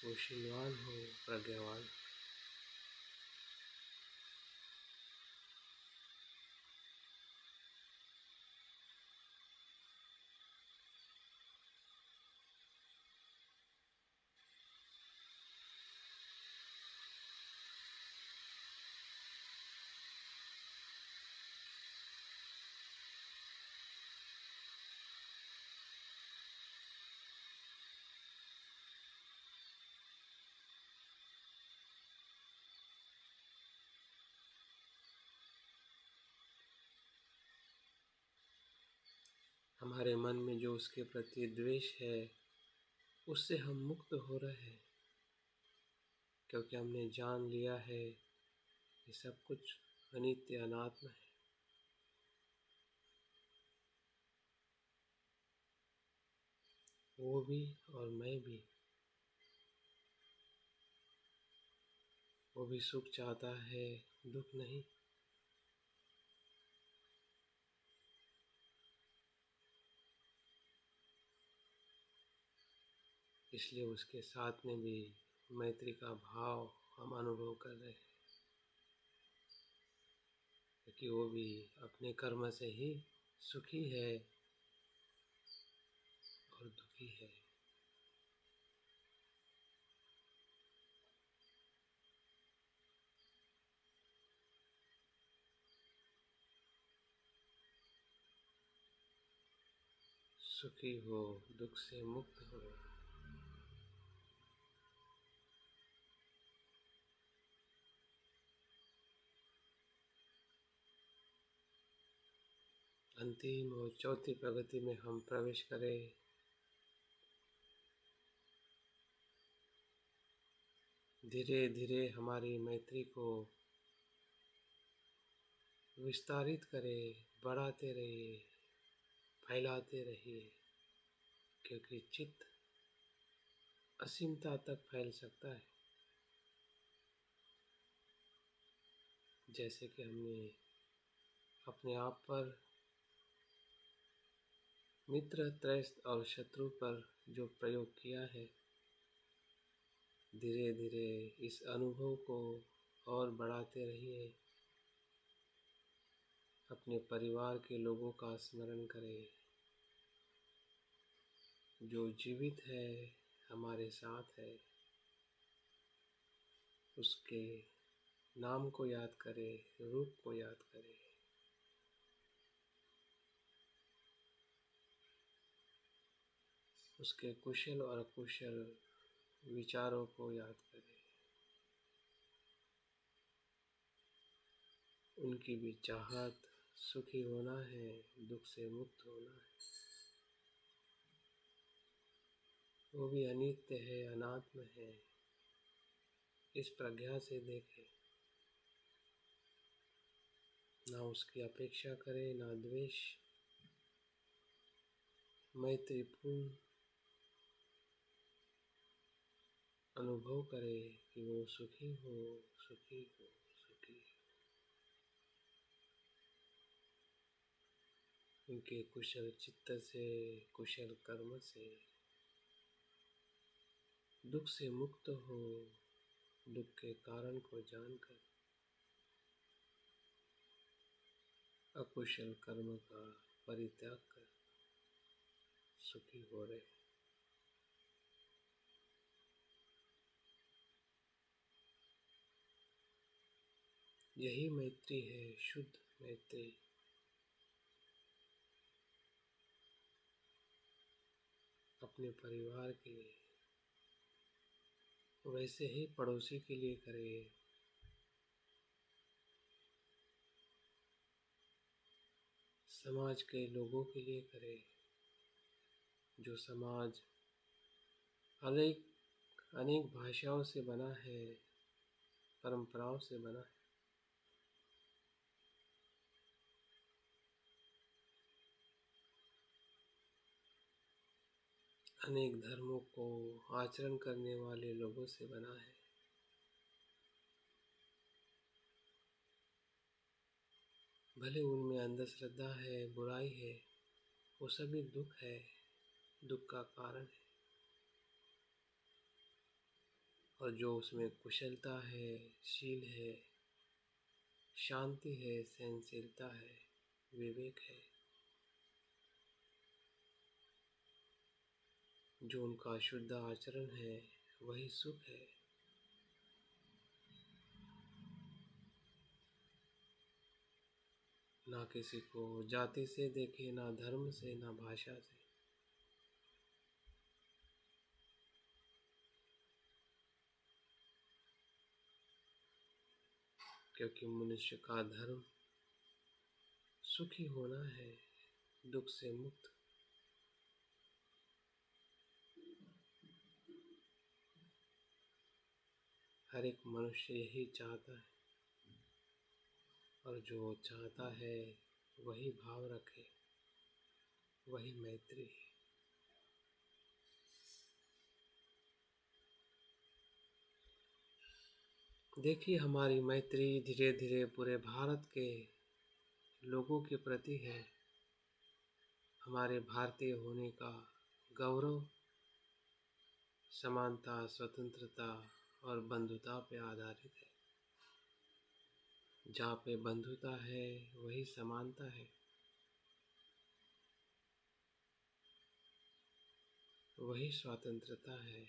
वो शीलवान हो, प्रज्ञावान। हमारे मन में जो उसके प्रति द्वेष है, उससे हम मुक्त हो रहे हैं, क्योंकि हमने जान लिया है कि सब कुछ अनित्य अनात्म है। वो भी और मैं भी। वो भी सुख चाहता है, दुख नहीं। इसलिए उसके साथ में भी मैत्री का भाव हम अनुभव कर रहे हैं, क्योंकि वो भी अपने कर्म से ही सुखी है और दुखी है। सुखी हो, दुख से मुक्त हो। अंतिम और चौथी प्रगति में हम प्रवेश करें। धीरे धीरे हमारी मैत्री को विस्तारित करें, बढ़ाते रहिए, फैलाते रहिए, क्योंकि चित्त असीमता तक फैल सकता है। जैसे कि हमने अपने आप पर, मित्र, त्रस्त और शत्रु पर जो प्रयोग किया है, धीरे धीरे इस अनुभव को और बढ़ाते रहिए। अपने परिवार के लोगों का स्मरण करें, जो जीवित है, हमारे साथ है। उसके नाम को याद करें, रूप को याद करें। उसके कुशल और अकुशल विचारों को याद करें। उनकी भी चाहत सुखी होना है, दुख से मुक्त होना है। वो भी अनित्य है, अनात्म है। इस प्रज्ञा से देखें, ना उसकी अपेक्षा करें, ना द्वेष। मैत्रीपूर्ण अनुभव करें कि वो सुखी हो, सुखी हो, सुखी हो। उनके कुशल चित्त से, कुशल कर्म से दुख से मुक्त हो, दुख के कारण को जानकर अकुशल कर्म का परित्याग कर सुखी हो रहे। यही मैत्री है, शुद्ध मैत्री। अपने परिवार के लिए, वैसे ही पड़ोसी के लिए करे, समाज के लोगों के लिए करे। जो समाज अनेक अनेक भाषाओं से बना है, परंपराओं से बना है, अनेक धर्मों को आचरण करने वाले लोगों से बना है। भले उनमें अंधश्रद्धा है, बुराई है, वो सभी दुख है, दुख का कारण है। और जो उसमें कुशलता है, शील है, शांति है, सहनशीलता है, विवेक है, जो उनका शुद्ध आचरण है, वही सुख है। ना किसी को जाति से देखे, ना धर्म से, ना भाषा से। क्योंकि मनुष्य का धर्म सुखी होना है, दुख से मुक्त। हर एक मनुष्य यही चाहता है, और जो चाहता है वही भाव रखे, वही मैत्री है। देखिए, हमारी मैत्री धीरे धीरे पूरे भारत के लोगों के प्रति है। हमारे भारतीय होने का गौरव समानता, स्वतंत्रता और बंधुता पे आधारित है। जहाँ पे बंधुता है वही समानता है, वही स्वतंत्रता है,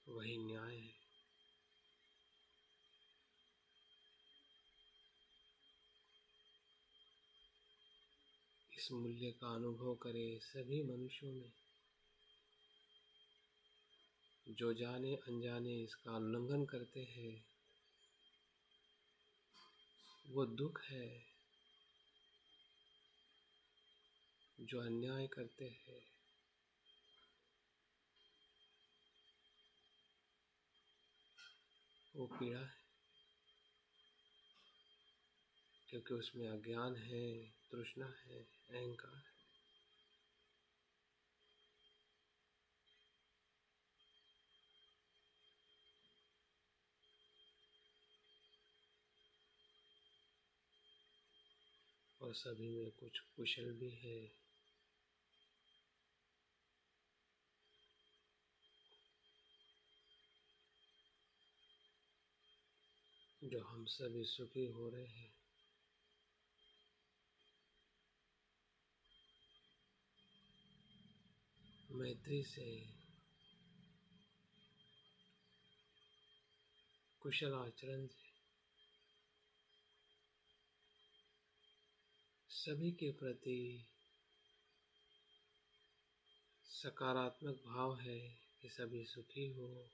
वही न्याय है। इस मूल्य का अनुभव करें सभी मनुष्यों में। जो जाने अनजाने इसका उल्लंघन करते हैं, वो दुख है। जो अन्याय करते हैं, वो पीड़ा है। क्योंकि उसमें अज्ञान है, तृष्णा है, अहंकार है। और सभी में कुछ कुशल भी है। जो हम सभी सुखी हो रहे हैं। मैत्री से, कुशल आचरण से सभी के प्रति सकारात्मक भाव है कि सभी सुखी हो।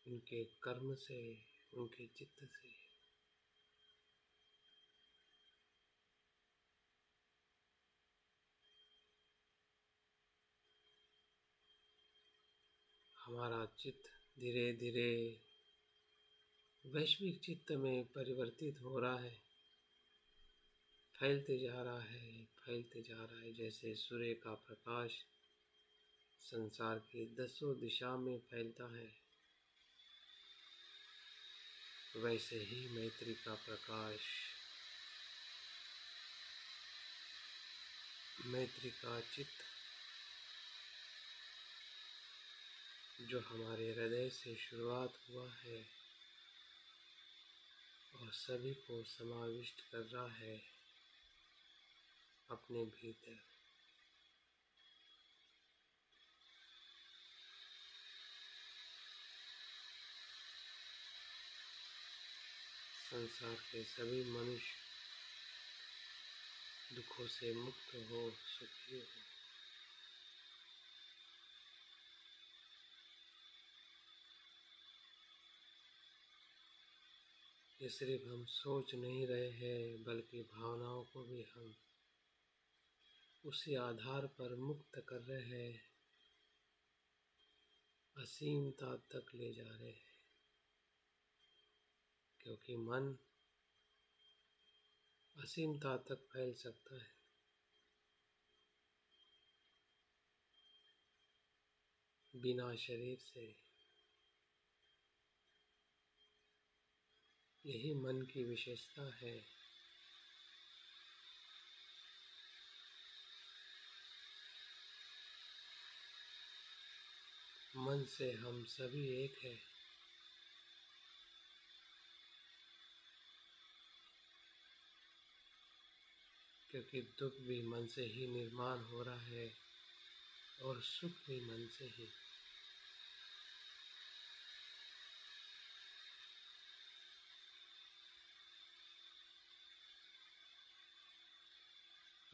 उनके कर्म से, उनके चित्त से। हमारा चित्त धीरे धीरे वैश्विक चित्त में परिवर्तित हो रहा है, फैलते जा रहा है, फैलते जा रहा है। जैसे सूर्य का प्रकाश संसार की 10 दिशा में फैलता है, वैसे ही मैत्री का प्रकाश मैत्री का चित्त जो हमारे हृदय से शुरुआत हुआ है और सभी को समाविष्ट कर रहा है अपने भीतर। संसार के सभी मनुष्य दुखों से मुक्त हो, सुखी हो। ये सिर्फ हम सोच नहीं रहे हैं, बल्कि भावनाओं को भी हम उसी आधार पर मुक्त कर रहे हैं, असीमता तक ले जा रहे हैं। क्योंकि मन असीमता तक फैल सकता है, बिना शरीर से। यही मन की विशेषता है। मन से हम सभी एक हैं। क्योंकि दुख भी मन से ही निर्माण हो रहा है और सुख भी मन से ही।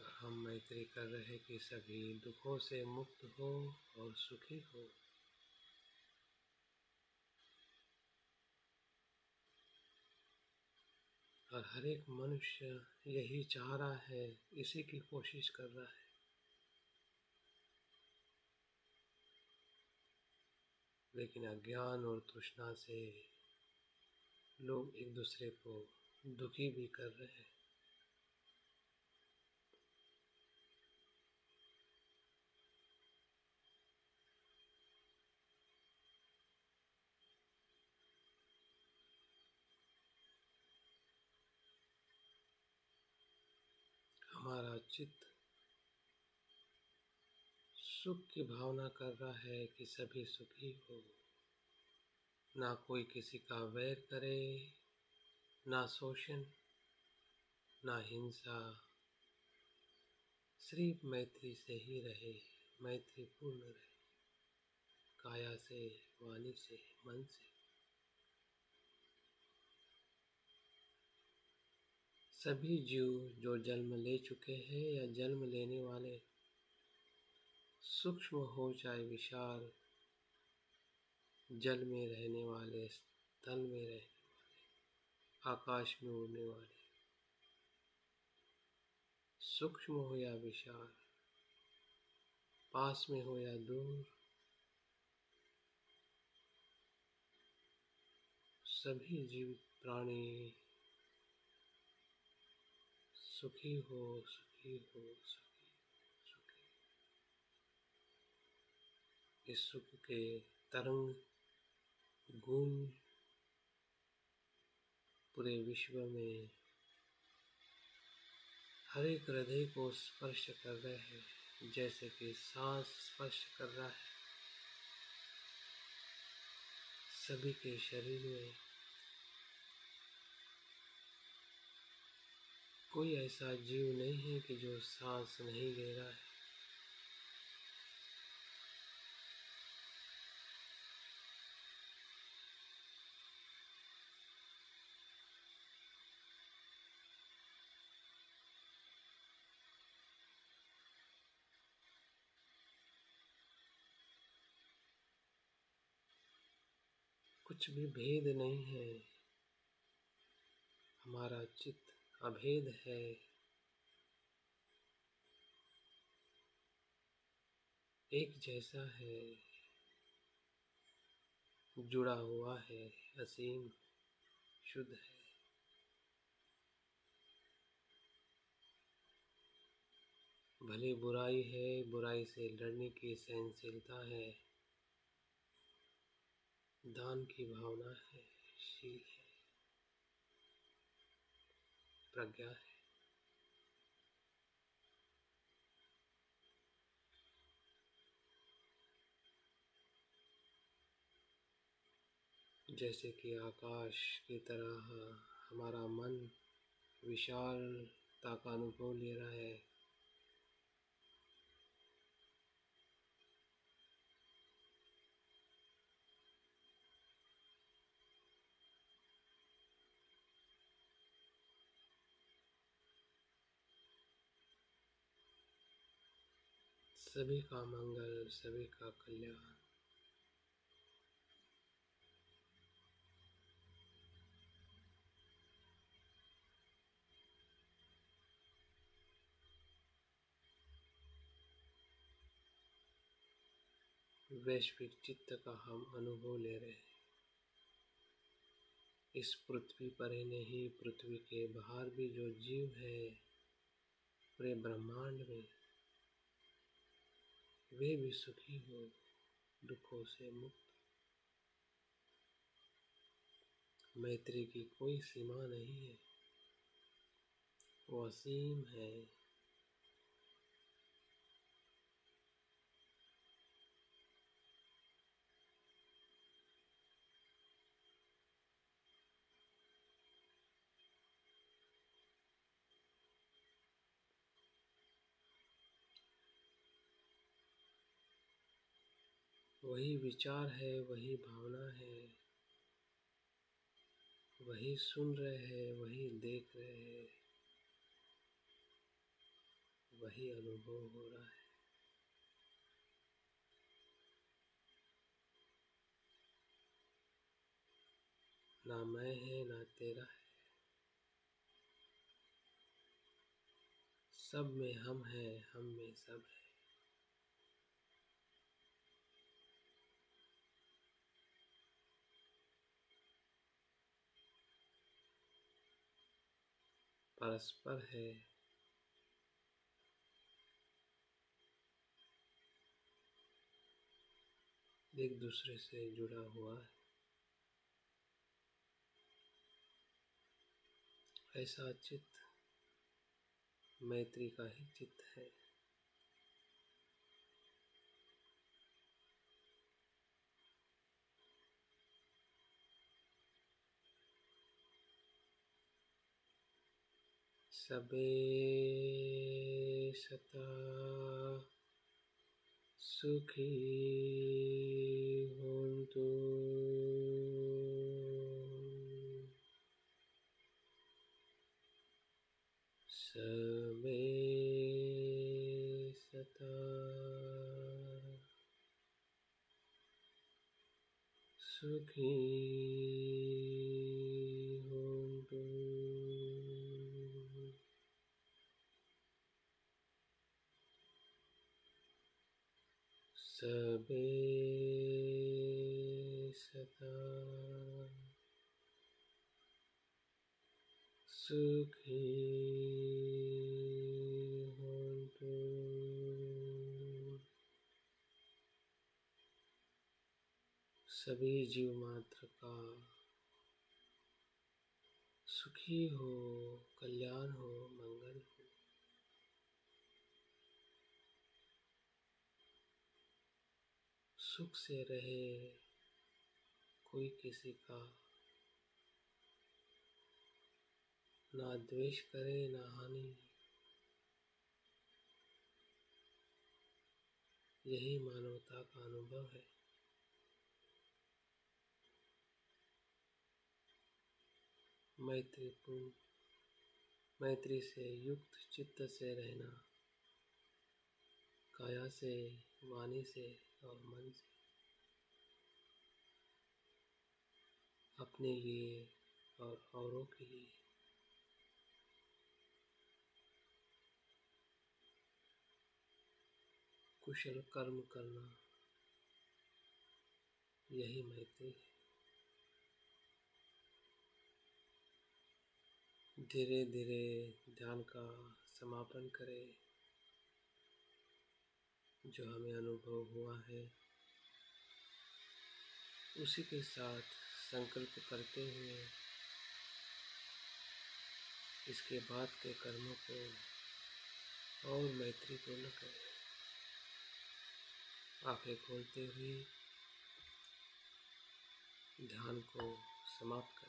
हम मैत्री कर रहे हैं कि सभी दुखों से मुक्त हो और सुखी हो। और हर एक मनुष्य यही चाह रहा है, इसी की कोशिश कर रहा है। लेकिन अज्ञान और तृष्णा से लोग एक दूसरे को दुखी भी कर रहे हैं। हमारा चित्त सुख की भावना कर रहा है कि सभी सुखी हो। ना कोई किसी का वैर करे, ना शोषण, ना हिंसा। सिर्फ मैत्री से ही रहे, मैत्री पूर्ण रहे, काया से, वाणी से, मन से। सभी जीव जो जन्म ले चुके हैं या जन्म लेने वाले, सूक्ष्म हो चाहे विशाल, जल में रहने वाले, स्थल में रहने वाले, आकाश में उड़ने वाले, सूक्ष्म हो या विशाल, पास में हो या दूर, सभी जीवित प्राणी सुखी हो, सुखी हो, सुखी, सुखी। इस सुख के तरंग गूंज पूरे विश्व में हर एक हृदय को स्पर्श कर रहे हैं, जैसे कि सांस स्पर्श कर रहा है सभी के शरीर में। कोई ऐसा जीव नहीं है कि जो सांस नहीं ले रहा है। कुछ भी भेद नहीं है। हमारा चित्त अभेद है। एक जैसा है, जुड़ा हुआ है, असीम, शुद्ध है। भले बुराई है, बुराई से लड़ने की सहनशीलता है, दान की भावना है, शील है, प्रज्ञा है। जैसे कि आकाश की तरह हमारा मन विशालता का अनुभव ले रहा है। सभी का मंगल, सभी का कल्याण। वैश्विक चित्त का हम अनुभव ले रहे हैं। इस पृथ्वी पर ही नहीं, पृथ्वी के बाहर भी जो जीव है पूरे ब्रह्मांड में, वे भी सुखी हो, दुखों से मुक्त। मैत्री की कोई सीमा नहीं है, वो असीम है। वही विचार है, वही भावना है, वही सुन रहे हैं, वही देख रहे हैं, वही अनुभव हो रहा है। ना मैं है ना तेरा है, सब में हम हैं, हम में सब है। परस्पर है, एक दूसरे से जुड़ा हुआ है। ऐसा चित्त मैत्री का ही चित्त है। सबे सता सुखी होन्तु। सबे सता सुखी होन्तु। सबे सदा सुखी होन्तु। सभी जीव मात्र का सुखी हो, कल्याण हो, मंगल हो। सुख से रहे, कोई किसी का ना द्वेष करे ना हानि। यही मानवता का अनुभव है। मैत्रीपूर्ण, मैत्री से युक्त चित्त से रहना, काया से, वाणी से और मन से, अपने लिए और औरों के लिए। कुशल कर्म करना, यही मैत्री है। धीरे धीरे ध्यान का समापन करें। जो हमें अनुभव हुआ है उसी के साथ संकल्प करते हुए इसके बाद के कर्मों को और मैत्रीपूर्ण करें। आंखें खोलते हुए ध्यान को समाप्त करें।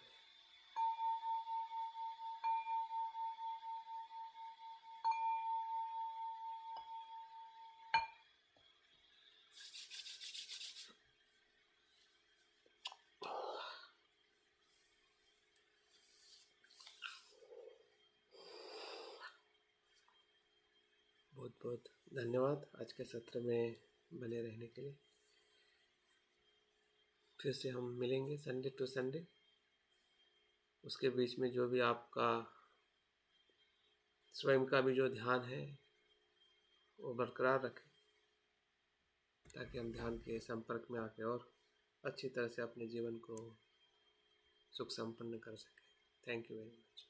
बहुत बहुत धन्यवाद आज के सत्र में बने रहने के लिए। फिर से हम मिलेंगे संडे टू संडे। उसके बीच में जो भी आपका स्वयं का भी जो ध्यान है वो बरकरार रखें, ताकि हम ध्यान के संपर्क में आके और अच्छी तरह से अपने जीवन को सुख संपन्न कर सकें। Thank you very much.